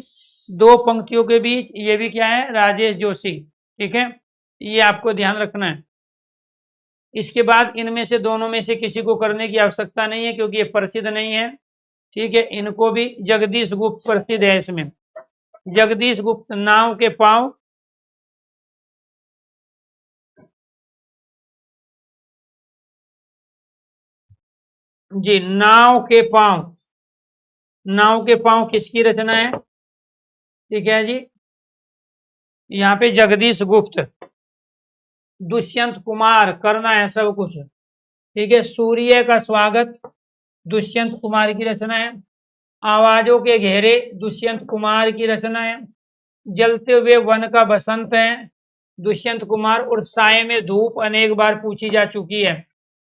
दो पंक्तियों के बीच, ये भी क्या है? राजेश जोशी, ठीक है, ये आपको ध्यान रखना है। इसके बाद इनमें से दोनों में से किसी को करने की आवश्यकता नहीं है क्योंकि ये प्रसिद्ध नहीं है, ठीक है। इनको भी, जगदीश गुप्त प्रसिद्ध है इसमें, जगदीश गुप्त, नाव के पांव, जी नाव के पांव, नाव के पांव किसकी रचना है? ठीक है जी, यहाँ पे जगदीश गुप्त, दुष्यंत कुमार, करना है सब कुछ, ठीक है। सूर्य का स्वागत, दुष्यंत कुमार की रचना है। आवाजों के घेरे, दुष्यंत कुमार की रचना है। जलते हुए वन का बसंत है, दुष्यंत कुमार। और साय में धूप अनेक बार पूछी जा चुकी है,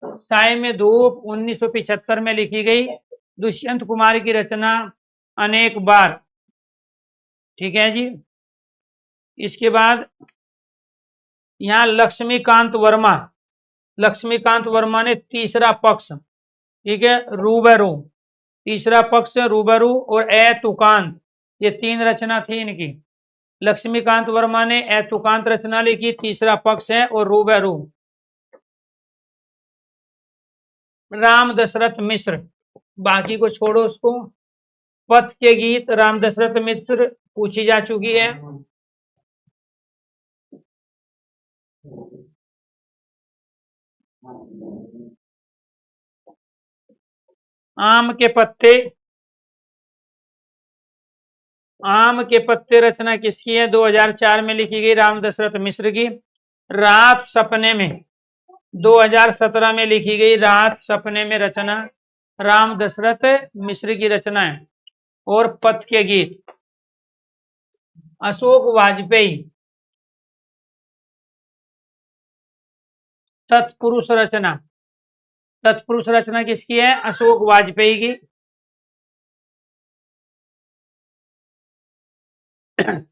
साय में धूप 1975 में लिखी गई, दुष्यंत कुमार की रचना, अनेक बार, ठीक है जी। इसके बाद यहाँ लक्ष्मीकांत वर्मा, लक्ष्मीकांत वर्मा ने तीसरा पक्ष, ठीक है, रूबरू, तीसरा पक्ष रूबरू और ए तुकांत, ये तीन रचना थी इनकी। लक्ष्मीकांत वर्मा ने ए तुकांत रचना लिखी, तीसरा पक्ष है, और रूबरू। राम दशरथ मिश्र, बाकी को छोड़ो उसको। पथ के गीत, राम दशरथ मिश्र, पूछी जा चुकी है। आम के पत्ते, आम के पत्ते रचना किसकी है? 2004 में लिखी गई, राम दशरथ मिश्र की। रात सपने में, 2017 में लिखी गई, रात सपने में रचना, राम दशरथ मिश्र की रचना है। और पथ के गीत, अशोक वाजपेयी, तत्पुरुष रचना, तत्पुरुष रचना किसकी है? अशोक वाजपेयी की।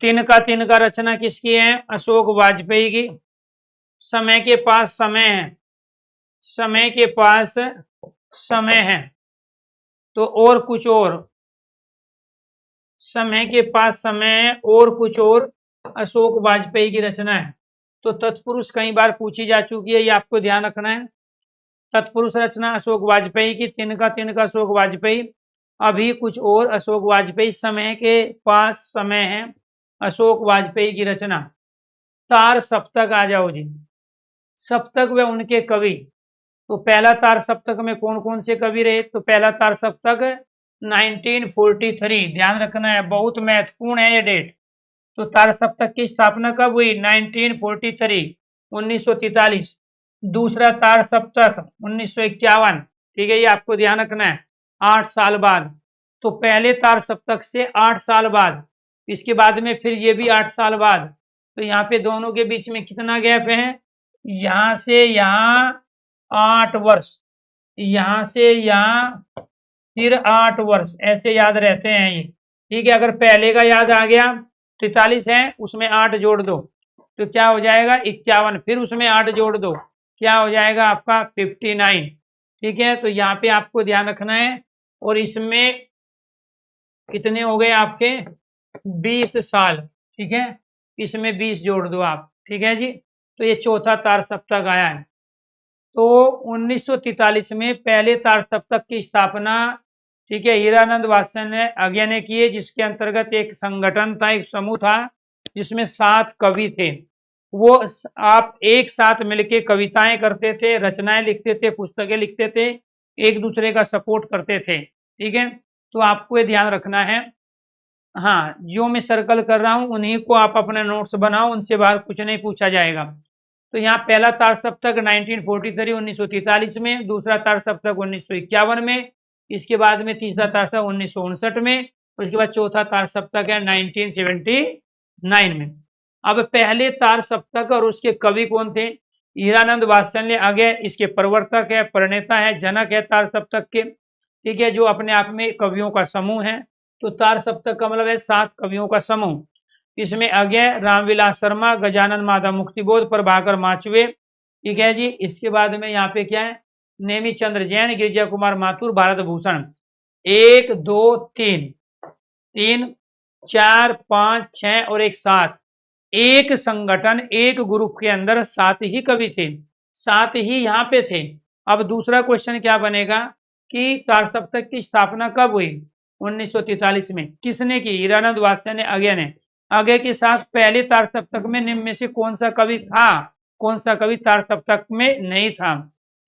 तिनका रचना किसकी है? अशोक वाजपेयी की। समय के पास समय है, समय के पास समय है, तो और कुछ और, समय के पास समय है और कुछ और, अशोक वाजपेयी की रचना है। तो तत्पुरुष कई बार पूछी जा चुकी है, ये आपको ध्यान रखना है। तत्पुरुष रचना अशोक वाजपेयी की, तिनका अशोक वाजपेयी, अभी कुछ और, अशोक वाजपेयी। समय के पास समय है, अशोक वाजपेयी की रचना। तार सप्तक, आ जाओ जी, सप्तक व उनके कवि। तो पहला तार सप्तक में कौन कौन से कवि रहे? तो पहला तार सप्तक 1943, ध्यान रखना है, बहुत महत्वपूर्ण है ये डेट। तो तार सप्तक की स्थापना कब हुई? 1943, 1943। दूसरा तार सप्तक 1951, ठीक है, ये आपको ध्यान रखना है, 8 साल बाद। तो पहले तार सप्तक से 8 साल बाद, इसके बाद में फिर ये भी 8 साल बाद। तो यहाँ पे दोनों के बीच में कितना गैप है? यहाँ से यहाँ 8 वर्ष, यहाँ से यहाँ फिर 8 वर्ष, ऐसे याद रहते हैं ये, ठीक है। अगर पहले का याद आ गया, 43 है, उसमें 8 जोड़ दो, तो क्या हो जाएगा? 51, फिर उसमें 8 जोड़ दो, क्या हो जाएगा आपका? 59, ठीक है। तो यहाँ पे आपको ध्यान रखना है। और इसमें कितने हो गए आपके 20 साल, ठीक है, इसमें 20 जोड़ दो आप, ठीक है जी। तो ये चौथा तार सप्तक आया है। तो 1943 में पहले तार सप्तक की स्थापना, ठीक है, हीरानंद वात्सल्य आज्ञा ने की है, जिसके अंतर्गत एक संगठन था, एक समूह था, जिसमें 7 कवि थे। वो आप एक साथ मिलके कविताएं करते थे, रचनाएं लिखते थे, पुस्तकें लिखते थे, एक दूसरे का सपोर्ट करते थे, ठीक है। तो आपको ये ध्यान रखना है। हाँ, जो मैं सर्कल कर रहा हूं उन्हीं को आप अपने नोट्स बनाओ, उनसे बाहर कुछ नहीं पूछा जाएगा। तो यहाँ पहला तार सप्तक 1943 1943 में, दूसरा तार सप्तक 1951 में, इसके बाद में तीसरा तार सप्तक 1959 में, और इसके बाद चौथा तार सप्तक है 1979 में। अब पहले तार सप्तक और उसके कवि कौन थे? हीरानंद वात्सल्य आगे इसके प्रवर्तक है, प्रणेता है, जनक है तार सप्तक के, ठीक है, जो अपने आप में कवियों का समूह है। तो तार सप्तक का मतलब है 7 कवियों का समूह। इसमें अज्ञे, रामविलास शर्मा, गजानन माधव मुक्तिबोध, प्रभाकर माचवे, ठीक है जी। इसके बाद में यहाँ पे क्या है? नेमी चंद्र जैन, गिरिजा कुमार माथुर, भारत भूषण। 1 2 3 3 4 5 6 और एक 7। एक संगठन, एक ग्रुप के अंदर 7 ही कवि थे, 7 ही यहाँ पे थे। अब दूसरा क्वेश्चन क्या बनेगा कि तार सप्तक की स्थापना कब हुई? 1943 में। किसने की? हीरानंद वात्सल्य आज्ञा ने। आगे के साथ पहले तार सप्तक में निम्न में से कौन सा कवि था, कौन सा कवि तार सप्तक में नहीं था?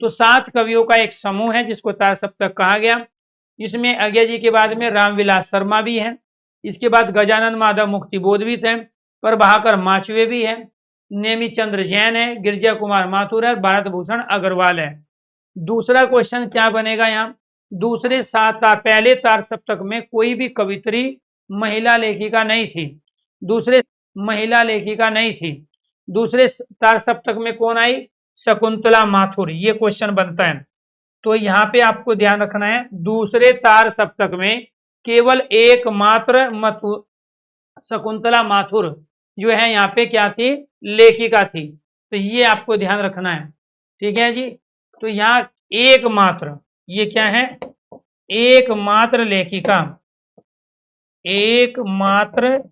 तो 7 कवियों का एक समूह है जिसको तार सप्तक कहा गया। इसमें आज्ञा जी के बाद में रामविलास शर्मा भी है, इसके बाद गजानन माधव मुक्तिबोध भी थे, प्रभाकर माचवे भी है, नेमी चंद्र जैन है, गिरिजा कुमार माथुर है, भारत भूषण अग्रवाल है। दूसरा क्वेश्चन क्या बनेगा यहाँ? दूसरे 7 तार, पहले तार सप्तक में कोई भी कवित्री महिला लेखिका नहीं थी, दूसरे महिला लेखिका नहीं थी। दूसरे तार सप्तक में कौन आई? शकुंतला माथुर। ये क्वेश्चन बनता है। तो यहाँ पे आपको ध्यान रखना है, दूसरे तार सप्तक में केवल एकमात्र शकुंतला माथुर जो है यहाँ पे क्या थी? लेखिका थी। तो ये आपको ध्यान रखना है, ठीक है जी। तो यहाँ एकमात्र, ये क्या है? एकमात्र लेखिका, एकमात्र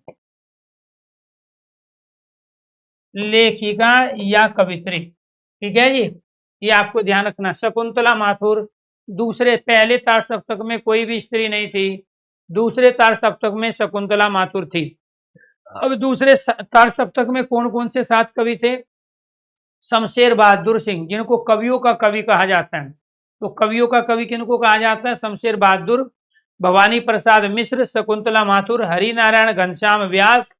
लेखिका या कवित्री, ठीक है जी। ये आपको ध्यान रखना। शकुंतला माथुर, दूसरे पहले तार सप्तक में कोई भी स्त्री नहीं थी, दूसरे तार सप्तक में शकुंतला माथुर थी। अब दूसरे तार सप्तक में कौन कौन से 7 कवि थे? शमशेर बहादुर सिंह, जिनको कवियों का कवि कहा जाता है। तो कवियों का कवि किनको कहा जाता है? शमशेर बहादुर, भवानी प्रसाद मिश्र, शकुंतला माथुर, हरिनारायण घनश्याम व्यास,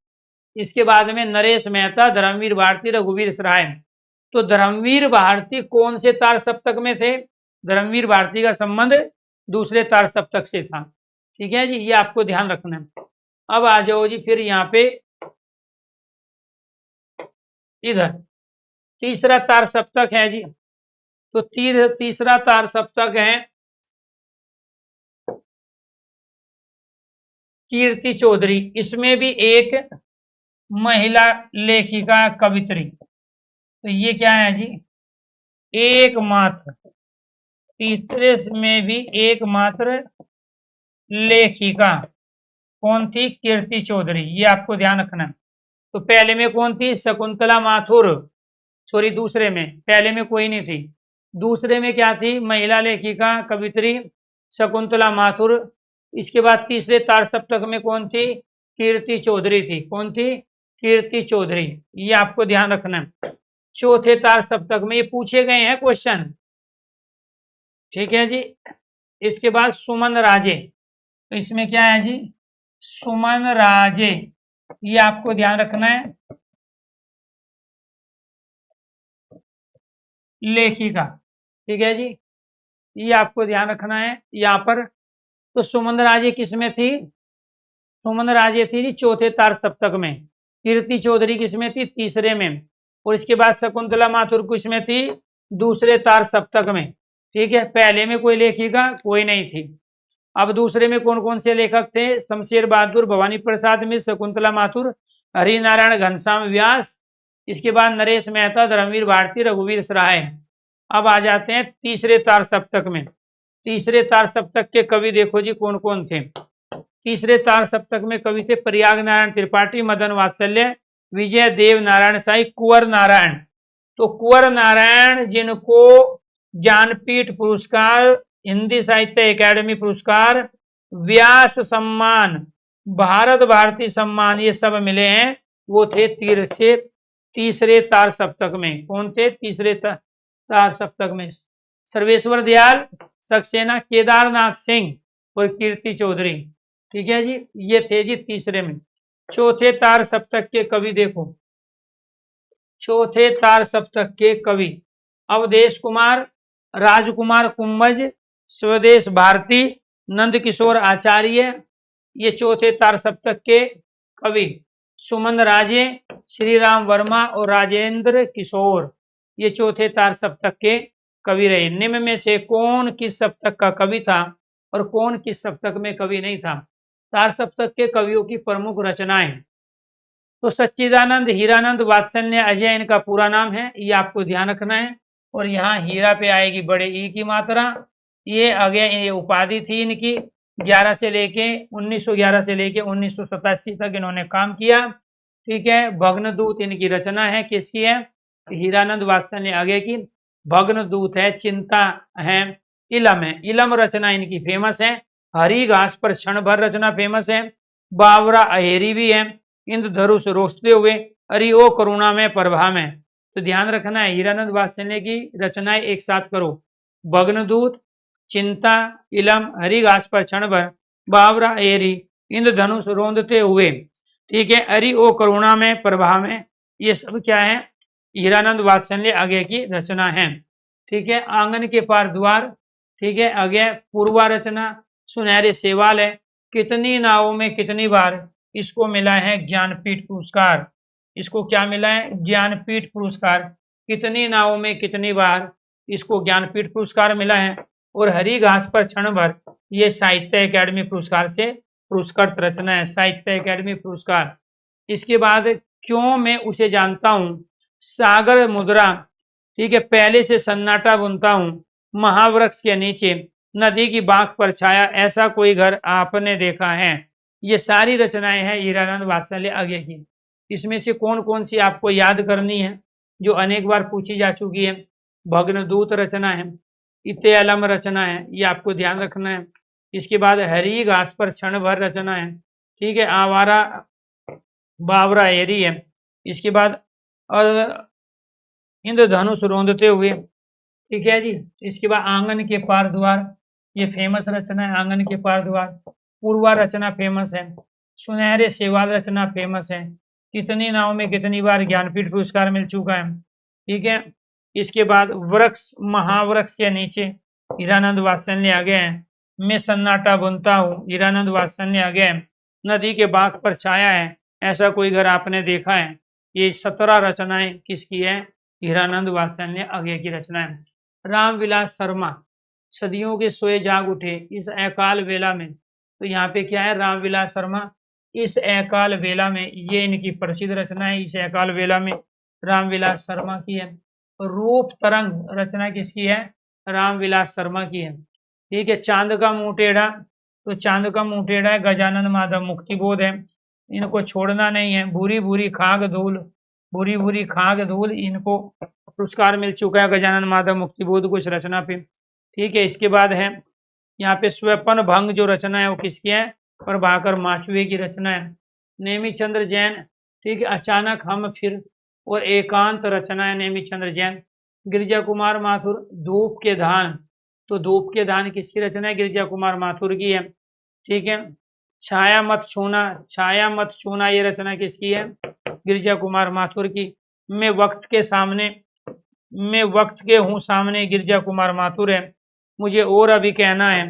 इसके बाद में नरेश मेहता, धर्मवीर भारती, रघुवीर सराय। तो धर्मवीर भारती कौन से तार सप्तक में थे? धर्मवीर भारती का संबंध दूसरे तार सप्तक से था, ठीक है जी। ये आपको ध्यान रखना है। अब आ जाओ जी फिर यहाँ पे इधर तीसरा तार सप्तक है जी। तो तीसरा तार सप्तक है कीर्ति चौधरी। इसमें भी एक महिला लेखिका कवित्री। तो ये क्या है जी? एकमात्र, तीसरे में भी एकमात्र लेखिका कौन थी? कीर्ति चौधरी। ये आपको ध्यान रखना। तो पहले में कौन थी? शकुंतला माथुर, सॉरी दूसरे में, पहले में कोई नहीं थी। दूसरे में क्या थी? महिला लेखिका कवित्री शकुंतला माथुर। इसके बाद तीसरे तार सप्तक में कौन थी? कीर्ति चौधरी थी। कौन थी? कीर्ति चौधरी। ये आपको ध्यान रखना है। चौथे तार सप्तक में ये पूछे गए हैं क्वेश्चन, ठीक है जी। इसके बाद सुमन राजे। तो इसमें क्या है जी? सुमन राजे। ये आपको ध्यान रखना है, लेखिका, ठीक है जी। ये आपको ध्यान रखना है यहाँ पर। तो सुमन राजे किसमें थी? सुमन राजे थी जी चौथे तार सप्तक में। कीर्ति चौधरी किसमें थी? तीसरे में। और इसके बाद शकुंतला माथुर किसमें थी? दूसरे तार सप्तक में, ठीक है। पहले में कोई लेखिका कोई नहीं थी। अब दूसरे में कौन कौन से लेखक थे? शमशेर बहादुर, भवानी प्रसाद मिश्र, शकुंतला माथुर, हरिनारायण घनश्याम व्यास, इसके बाद नरेश मेहता, धर्मवीर भारती, रघुवीर सराय। अब आ जाते हैं तीसरे तार सप्तक में। तीसरे तार सप्तक के कवि देखो जी कौन कौन थे। तीसरे तार सप्तक में कवि थे प्रयाग नारायण त्रिपाठी, मदन वात्सल्य, विजय देव नारायण साई, कुंवर नारायण। तो कुंवर नारायण जिनको ज्ञानपीठ पुरस्कार, हिंदी साहित्य अकादमी पुरस्कार, व्यास सम्मान, भारत भारती सम्मान ये सब मिले हैं, वो थे तीसरे तार सप्तक में। कौन थे तीसरे तार सप्तक में? सर्वेश्वर दयाल सक्सेना, केदारनाथ सिंह और कीर्ति चौधरी। ठीक है जी, ये थे जी तीसरे में। चौथे तार सप्तक के कवि देखो, चौथे तार सप्तक के कवि अवधेश कुमार, राजकुमार कुंभज, स्वदेश भारती, नंद किशोर आचार्य, ये चौथे तार सप्तक के कवि। सुमन राजे, श्री राम वर्मा और राजेंद्र किशोर, ये चौथे तार सप्तक के कवि रहे। निम्न में से कौन किस सप्तक का कवि था और कौन किस सप्तक में कवि नहीं था? तार सप्तक के कवियों की प्रमुख रचनाएं, तो सच्चिदानंद, हीरानंद, वात्सल्य, अजय इनका पूरा नाम है, ये आपको ध्यान रखना है। और यहाँ हीरा पे आएगी बड़े ई की मात्रा। ये अगे ये उपाधि थी इनकी। 11 से लेके 1911 से लेके 1987 तक इन्होंने काम किया। ठीक है, भग्नदूत इनकी रचना है, किसकी है? हीरानंद, वात्सल्य आगे की। भग्नदूत है, चिंता है, इलम है, इलम रचना इनकी फेमस है। हरी घास पर क्षण भर रचना फेमस है। बावरा अहेरी भी है। इंद्रधनुष रोकते हुए, अरि ओ करुणा में प्रभा में। तो ध्यान रखना है, हीरानंद वात्सल्य की रचनाएं एक साथ करो। भग्नदूत, चिंता, इलम, हरी घास पर क्षण भर, बावरा अहेरी, इंद्रधनुष रोंदते हुए, ठीक है, अरि ओ करुणा में प्रभा में, ये सब क्या है? हीरानंद वात्सल्य आगे की रचना है। ठीक है, आंगन के पार द्वार, ठीक है, आगे पूर्वा रचना, सुनहरे सेवाल है। कितनी नावों में कितनी बार, इसको मिला है ज्ञानपीठ पुरस्कार। इसको क्या मिला है? ज्ञानपीठ पुरस्कार। कितनी नावों में कितनी बार, इसको ज्ञानपीठ पुरस्कार मिला है। और हरी घास पर क्षण भर, ये साहित्य अकादमी पुरस्कार से पुरस्कृत रचना है, साहित्य अकादमी पुरस्कार। इसके बाद क्यों मैं उसे जानता हूँ, सागर मुद्रा, ठीक है, पहले से सन्नाटा बुनता हूँ, महावृक्ष के नीचे, नदी की बांक पर छाया, ऐसा कोई घर आपने देखा है। ये सारी रचनाएं हैं हीरानंद वात्सल्य आगे की। इसमें से कौन कौन सी आपको याद करनी है, जो अनेक बार पूछी जा चुकी है? भग्नदूत रचना है, इत्तेलम रचना है, ये आपको ध्यान रखना है। इसके बाद हरी घास पर क्षण भर रचना है, ठीक है, आवारा बावरा एरी है। इसके बाद और इंद्रधनुष रोंदते हुए, ठीक है जी। इसके बाद आंगन के पार द्वार, ये फेमस रचना है, आंगन के पार द्वार। पूर्वा रचना फेमस है। सुनहरे सेवाल रचना फेमस है। कितनी नाव में कितनी बार ज्ञानपीठ पुरस्कार मिल चुका है। ठीक है, इसके बाद वृक्ष, महावृक्ष के नीचे, हीरानंद वात्सल्य आ गए हैं। मैं सन्नाटा बुनता हूँ, हीरानंद वात्सल्य आ गए हैं। नदी के बाग पर छाया है, ऐसा कोई घर आपने देखा है। ये 17 रचनाएं किसकी है? हीरानंद वात्सल्य आगे की रचना है। रामविलास शर्मा, सदियों के सोए जाग उठे इस अकाल वेला में, तो यहाँ पे क्या है? रामविलास शर्मा, इस अकाल वेला में, ये इनकी प्रसिद्ध रचना है। इस अकाल वेला में रामविलास शर्मा की है। रूप तरंग रचना किसकी है? रामविलास शर्मा की है। ठीक है, चांद का मुंह टेढ़ा, तो चांद का मुंह टेढ़ा है, गजानन माधव मुक्तिबोध है, इनको छोड़ना नहीं है। भूरी भूरी खाग धूल, भूरी भूरी खाग धूल, इनको पुरस्कार मिल चुका है गजानन माधव मुक्तिबोध को इस रचना पे। ठीक है, इसके बाद है यहाँ पे स्वपन भंग जो रचना है वो किसकी है? प्रभाकर माचुए की रचना है। नेमीचंद्र जैन, ठीक है, अचानक हम फिर, और एकांत रचना है नेमीचंद्र जैन। गिरिजा कुमार माथुर, धूप के धान, तो धूप के धान किसकी रचना है? गिरिजा कुमार माथुर की है। ठीक है, छाया मत छूना, छाया मत छूना, ये रचना किसकी है? गिरिजा कुमार माथुर की। मैं वक्त के सामने, मैं वक्त के हूँ सामने, गिरिजा कुमार माथुर है। मुझे और अभी कहना है,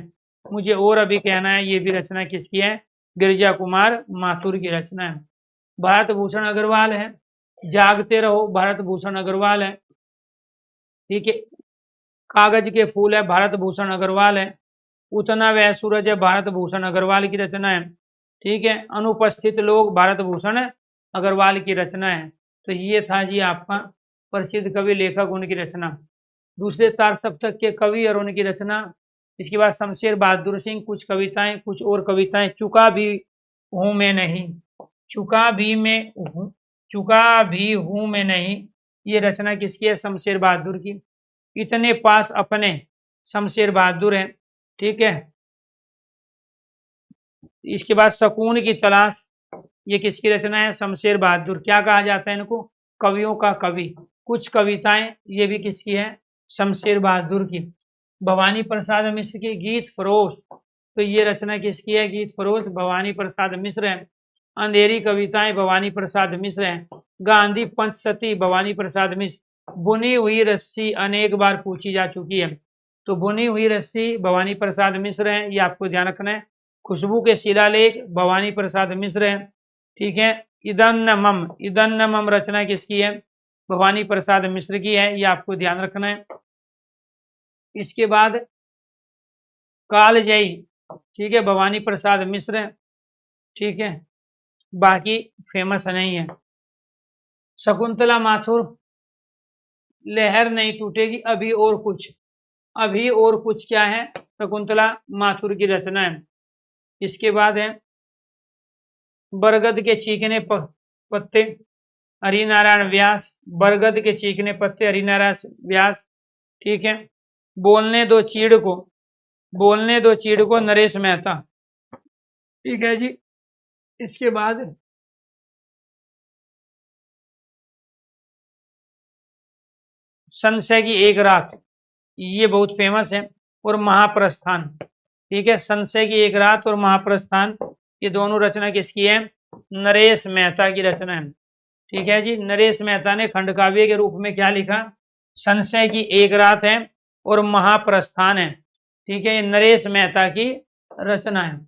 मुझे और अभी कहना है, ये भी रचना किसकी है? गिरिजा कुमार माथुर की रचना है। भारत भूषण अग्रवाल है, जागते रहो, भारत भूषण अग्रवाल है। ठीक है, कागज के फूल है, भारत भूषण अग्रवाल है। उतना वह सूरज है, भारत भूषण अग्रवाल की रचना है। ठीक है, अनुपस्थित लोग, भारत भूषण अग्रवाल की रचना है। तो ये था जी आपका प्रसिद्ध कवि लेखक, उनकी रचना। दूसरे तार सप्तक के कवि और उनकी रचना इसके बाद शमशेर बहादुर सिंह, कुछ कविताएं, कुछ और कविताएं, चुका भी हूं मैं नहीं, चुका भी हूं मैं नहीं, ये रचना किसकी है? शमशेर बहादुर की। इतने पास अपने, शमशेर बहादुर है, ठीक है। इसके बाद सकून की तलाश, ये किसकी रचना है? शमशेर बहादुर। क्या कहा जाता है इनको? कवियों का कवि। कुछ कविताएं, ये भी किसकी है? शमशेर बहादुर की। भवानी प्रसाद मिश्र की गीत फरोश, तो ये रचना किसकी है? गीत फरोश भवानी प्रसाद मिश्र है। अंधेरी कविताएं भवानी प्रसाद मिश्र है। गांधी पंचसती भवानी प्रसाद मिश्र। बुनी हुई रस्सी अनेक बार पूछी जा चुकी है, तो बुनी हुई रस्सी भवानी प्रसाद मिश्र है, ये आपको ध्यान रखना है। खुशबू के शिलालेख भवानी प्रसाद मिश्र है, ठीक है। इदन्नमम रचना किसकी है? भवानी प्रसाद मिश्र की है, ये आपको ध्यान रखना है। इसके बाद कालजयी, ठीक है, भवानी प्रसाद मिश्र है, ठीक है, बाकी फेमस नहीं है। शकुंतला माथुर, लहर नहीं टूटेगी, अभी और कुछ, अभी और कुछ क्या है? शकुंतला माथुर की रचना है। इसके बाद है बरगद के चीखने पत्ते हरिनारायण व्यास, बरगद के चीखने पत्ते हरिनारायण व्यास, ठीक है। बोलने दो चीड़ को, बोलने दो चीड़ को नरेश मेहता, ठीक है जी। इसके बाद संशय की एक रात, ये बहुत फेमस है। और महाप्रस्थान, ठीक है, संशय की एक रात और महाप्रस्थान, ये दोनों रचना किसकी है? नरेश मेहता की रचना है, ठीक है जी। नरेश मेहता ने खंडकाव्य के रूप में क्या लिखा? संशय की एक रात है और महाप्रस्थान है, ठीक है, ये नरेश मेहता की रचना है।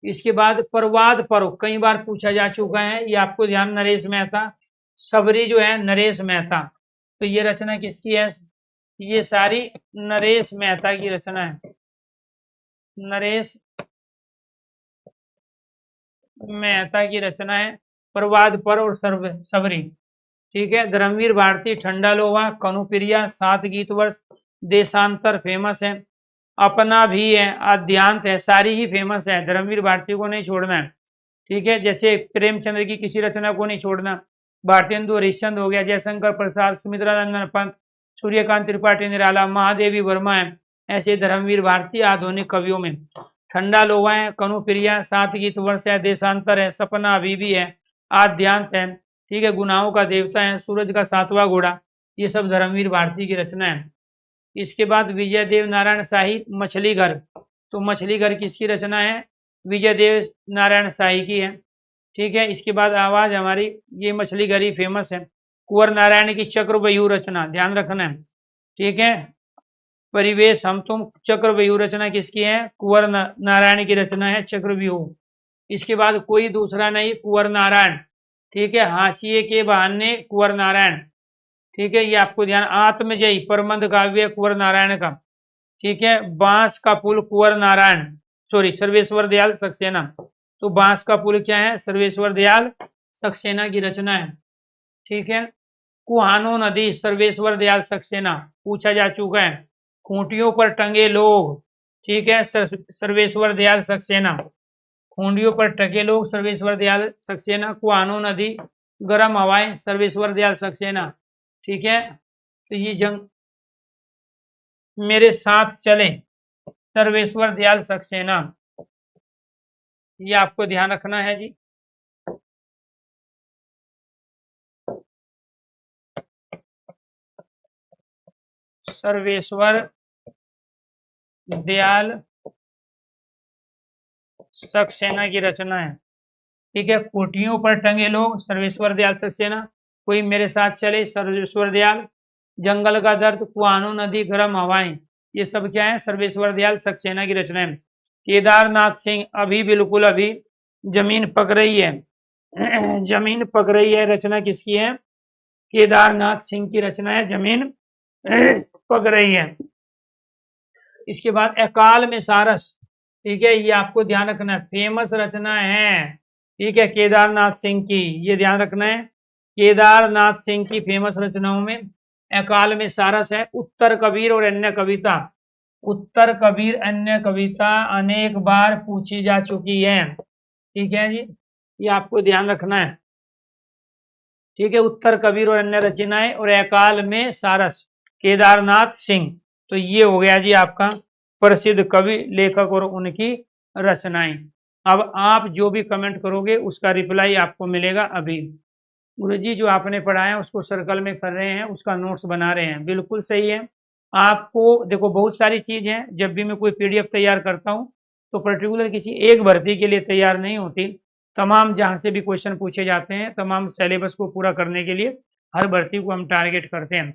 इसके बाद प्रवाद पर्व कई बार पूछा जा चुका है, ये आपको ध्यान, नरेश मेहता। सबरी जो है नरेश मेहता, तो ये रचना किसकी है? ये सारी नरेश मेहता की रचना है, नरेश मेहता की रचना है। प्रवाद पर्व और सबरी, ठीक है। धर्मवीर भारती, ठंडा लोहा, कनुप्रिया, 7 गीत वर्ष, देशांतर फेमस है। अपना भी है, आद्यांत है, सारी ही फेमस है, धर्मवीर भारती को नहीं छोड़ना है, ठीक है। जैसे प्रेमचंद्र की किसी रचना को नहीं छोड़ना, भारतेंदु हरिश्चंद्र हो गया, जयशंकर प्रसाद, सुमित्रा नंदन पंत, सूर्यकांत त्रिपाठी निराला, महादेवी वर्मा है, ऐसे धर्मवीर भारती आधुनिक कवियों में। ठंडा लोहा है, कनुप्रिया, 7 गीत वर्ष है, देशांतर है, सपना अभी भी है, आद्यांत है, ठीक है, गुनाहों का देवता है, सूरज का 7वां घोड़ा, ये सब धर्मवीर भारती की रचना है। इसके बाद विजय देव नारायण शाही, मछली घर, तो मछली घर किसकी रचना है? विजय देव नारायण शाही की है, ठीक है। इसके बाद आवाज हमारी, ये मछली घर ही फेमस है। कुंवर नारायण की चक्रव्यूह रचना, ध्यान रखना है, ठीक है। परिवेश हम तुम, चक्रव्यूह रचना किसकी है? कुंवर नारायण की रचना है चक्रव्यूह। इसके बाद कोई दूसरा नहीं, कुंवर नारायण, ठीक है। हाशिए के बहाने कुंवर नारायण, ठीक है, ये आपको ध्यान। आत्मजयी प्रबंध काव्य कुंवर नारायण का, ठीक है। बांस का पुल कुंवर नारायण, सॉरी सर्वेश्वर दयाल सक्सेना, तो बांस का पुल क्या है? सर्वेश्वर दयाल सक्सेना की रचना है, ठीक है। कुहानो नदी, सर्वेश्वर दयाल सक्सेना, पूछा जा चुका है। खूंटियों पर टंगे लोग, ठीक है, सर्वेश्वर दयाल सक्सेना, खूंटियों पर टंगे लोग, सर्वेश्वर दयाल सक्सेना। कुहानो नदी, गर्म हवाएं, सर्वेश्वर दयाल सक्सेना, ठीक है। तो ये जंग मेरे साथ चले, सर्वेश्वर दयाल सक्सेना, ये आपको ध्यान रखना है जी। सर्वेश्वर दयाल सक्सेना की रचना है, ठीक है। कोठियों पर टंगे लोग, सर्वेश्वर दयाल सक्सेना। कोई मेरे साथ चले, सर्वेश्वर दयाल। जंगल का दर्द, कुहानो नदी, गर्म हवाएं, ये सब क्या है? सर्वेश्वर दयाल सक्सेना की रचना है। केदारनाथ सिंह, अभी बिल्कुल अभी, जमीन पक रही है, जमीन पक रही है, रचना किसकी है? केदारनाथ सिंह की रचना है, जमीन पक रही है। इसके बाद अकाल में सारस, ठीक है, ये आपको ध्यान रखना है, फेमस रचना है, ठीक है, केदारनाथ सिंह की, ये ध्यान रखना है। केदारनाथ सिंह की फेमस रचनाओं में अकाल में सारस है, उत्तर कबीर और अन्य कविता, उत्तर कबीर अन्य कविता अनेक बार पूछी जा चुकी है। ठीक है जी, ये आपको ध्यान रखना है। ठीक है, उत्तर कबीर और अन्य रचनाएं और अकाल में सारस केदारनाथ सिंह। तो ये हो गया जी आपका प्रसिद्ध कवि लेखक और उनकी रचनाएं। अब आप जो भी कमेंट करोगे उसका रिप्लाई आपको मिलेगा अभी। गुरुजी जो आपने पढ़ाया उसको सर्कल में कर रहे हैं, उसका नोट्स बना रहे हैं, बिल्कुल सही है। आपको देखो बहुत सारी चीज है, जब भी मैं कोई पीडीएफ तैयार करता हूँ तो पर्टिकुलर किसी एक भर्ती के लिए तैयार नहीं होती, तमाम जहाँ से भी क्वेश्चन पूछे जाते हैं तमाम सिलेबस को पूरा करने के लिए हर भर्ती को हम टारगेट करते हैं।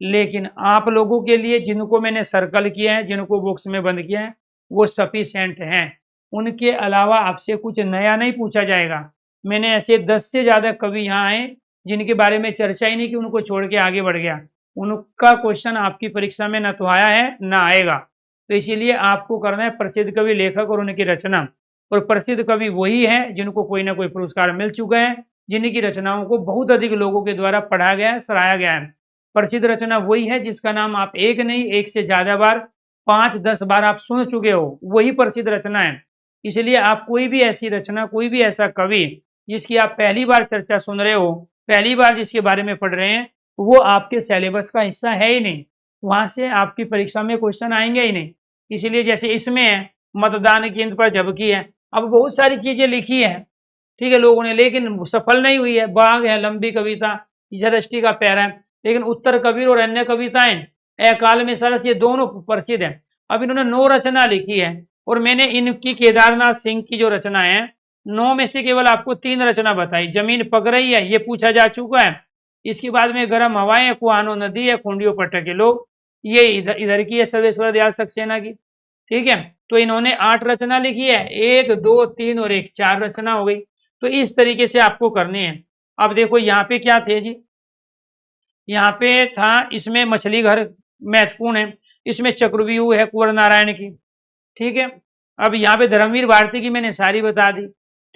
लेकिन आप लोगों के लिए जिनको मैंने सर्कल किया है, जिनको बॉक्स में बंद किया है, वो सफिशिएंट हैं। उनके अलावा आपसे कुछ नया नहीं पूछा जाएगा। मैंने ऐसे 10 से ज़्यादा कवि यहाँ आए जिनके बारे में चर्चा ही नहीं की, उनको छोड़ के आगे बढ़ गया। उनका क्वेश्चन आपकी परीक्षा में न तो आया है न आएगा। तो इसीलिए आपको करना है प्रसिद्ध कवि लेखक और उनकी रचना। और प्रसिद्ध कवि वही है जिनको कोई ना कोई पुरस्कार मिल चुका है, जिनकी रचनाओं को बहुत अधिक लोगों के द्वारा पढ़ा गया है, सराहा गया है। प्रसिद्ध रचना वही है जिसका नाम आप एक नहीं, एक से ज्यादा बार, 5-10 बार आप सुन चुके हो, वही प्रसिद्ध रचना है। इसलिए आप कोई भी ऐसी रचना, कोई भी ऐसा कवि जिसकी आप पहली बार चर्चा सुन रहे हो, पहली बार जिसके बारे में पढ़ रहे हैं, वो आपके सिलेबस का हिस्सा है ही नहीं। वहां से आपकी परीक्षा में क्वेश्चन आएंगे ही नहीं। इसलिए जैसे इसमें है मतदान केंद्र पर झपकी है, अब बहुत सारी चीजें लिखी है, ठीक है, लोगों ने, लेकिन सफल नहीं हुई है। बाघ है, लंबी कविता, दृष्टि का पैर है। लेकिन उत्तर कबीर और अन्य कविताएं, अकाल में सरस, ये दोनों परिचित है। अब इन्होंने 9 रचना लिखी है और मैंने इनकी केदारनाथ सिंह की जो रचना है 9 में से केवल आपको 3 रचना बताई। जमीन पक रही है, ये पूछा जा चुका है। इसके बाद में गर्म हवाएं, कुआनो नदी है, खूंडियों पट्टे के लोग, ये इधर की है, सर्वेश्वर दयाल सक्सेना की। ठीक है, तो इन्होंने 8 रचना लिखी है, 1, 2, 3 और 1, 4 रचना हो गई। तो इस तरीके से आपको करनी है। अब देखो यहाँ पे क्या थे जी, यहाँ पे था, इसमें मछली घर महत्वपूर्ण है, इसमें चक्रव्यूह है कुंवर नारायण की। ठीक है, अब यहाँ पे धर्मवीर भारती की मैंने सारी बता दी।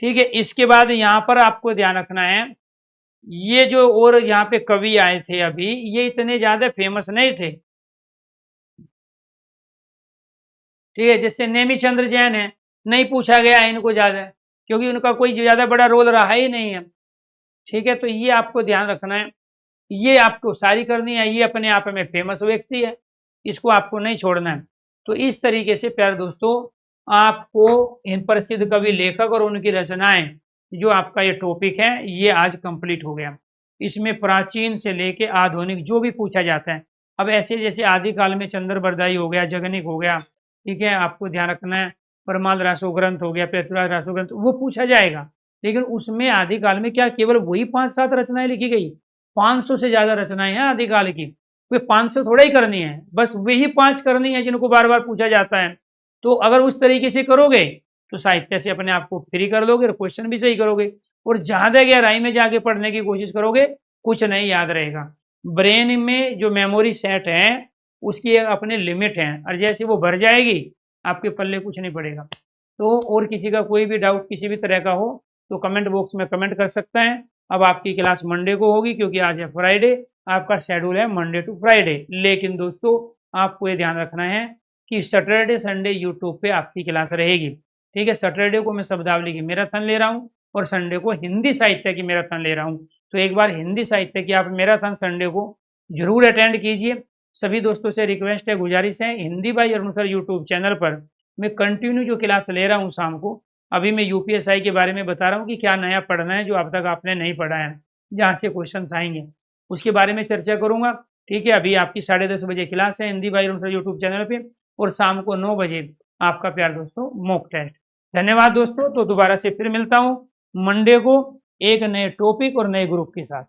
ठीक है, इसके बाद यहाँ पर आपको ध्यान रखना है, ये जो और यहाँ पे कवि आए थे अभी, ये इतने ज्यादा फेमस नहीं थे। ठीक है, जैसे नेमिचंद्र जैन है, नहीं पूछा गया है इनको ज्यादा, क्योंकि उनका कोई ज्यादा बड़ा रोल रहा ही नहीं है। ठीक है, तो ये आपको ध्यान रखना है, ये आपको सारी करनी है। ये अपने आप में फेमस व्यक्ति है, इसको आपको नहीं छोड़ना है। तो इस तरीके से प्यारे दोस्तों, आपको इन प्रसिद्ध कवि लेखक और उनकी रचनाएं, जो आपका ये टॉपिक है, ये आज कंप्लीट हो गया। इसमें प्राचीन से लेके आधुनिक जो भी पूछा जाता है, अब ऐसे जैसे आदिकाल में चंद्र बरदाई हो गया, जगनिक हो गया, ठीक है, आपको ध्यान रखना है, परमाल रासो ग्रंथ हो गया, पृथ्वीराज रासो ग्रंथ, वो पूछा जाएगा। लेकिन उसमें आदिकाल में क्या केवल वही 5-7 रचनाएं लिखी गई? 500 से ज्यादा रचनाएं हैं आदिकाल की। वे 500 थोड़ा ही करनी है, बस वही 5 करनी है जिनको बार बार पूछा जाता है। तो अगर उस तरीके से करोगे तो साहित्य से अपने आप को फ्री कर लोगे और क्वेश्चन भी सही करोगे। और ज्यादा गहराई में जाके पढ़ने की कोशिश करोगे, कुछ नहीं याद रहेगा। ब्रेन में जो मेमोरी सेट है उसकी अपने लिमिट है, और जैसे वो भर जाएगी आपके पल्ले कुछ नहीं पड़ेगा। तो और किसी का कोई भी डाउट किसी भी तरह का हो तो कमेंट बॉक्स में कमेंट कर सकते हैं। अब आपकी क्लास मंडे को होगी, क्योंकि आज है फ्राइडे, आपका शेड्यूल है मंडे टू फ्राइडे। लेकिन दोस्तों आपको ये ध्यान रखना है कि सैटरडे संडे यूट्यूब पे आपकी क्लास रहेगी। ठीक है, सैटरडे को मैं शब्दावली की मैराथन ले रहा हूँ और संडे को हिंदी साहित्य की मैराथन ले रहा हूँ। तो एक बार हिंदी साहित्य की आप मैराथन संडे को जरूर अटेंड कीजिए। सभी दोस्तों से रिक्वेस्ट है, गुजारिश है, Hindi by Arun sir YouTube channel पर मैं कंटिन्यू जो क्लास ले रहा हूँ शाम को, अभी मैं यूपीएसआई के बारे में बता रहा हूँ कि क्या नया पढ़ना है जो अब तक आपने नहीं पढ़ा है, जहाँ से क्वेश्चन आएंगे उसके बारे में चर्चा करूंगा। ठीक है, अभी आपकी 10:30 बजे क्लास है Hindi by Arun sir YouTube channel पे, और शाम को 9 बजे आपका प्यार दोस्तों मॉक टेस्ट। धन्यवाद दोस्तों, तो दोबारा से फिर मिलता हूँ मंडे को एक नए टॉपिक और नए ग्रुप के साथ।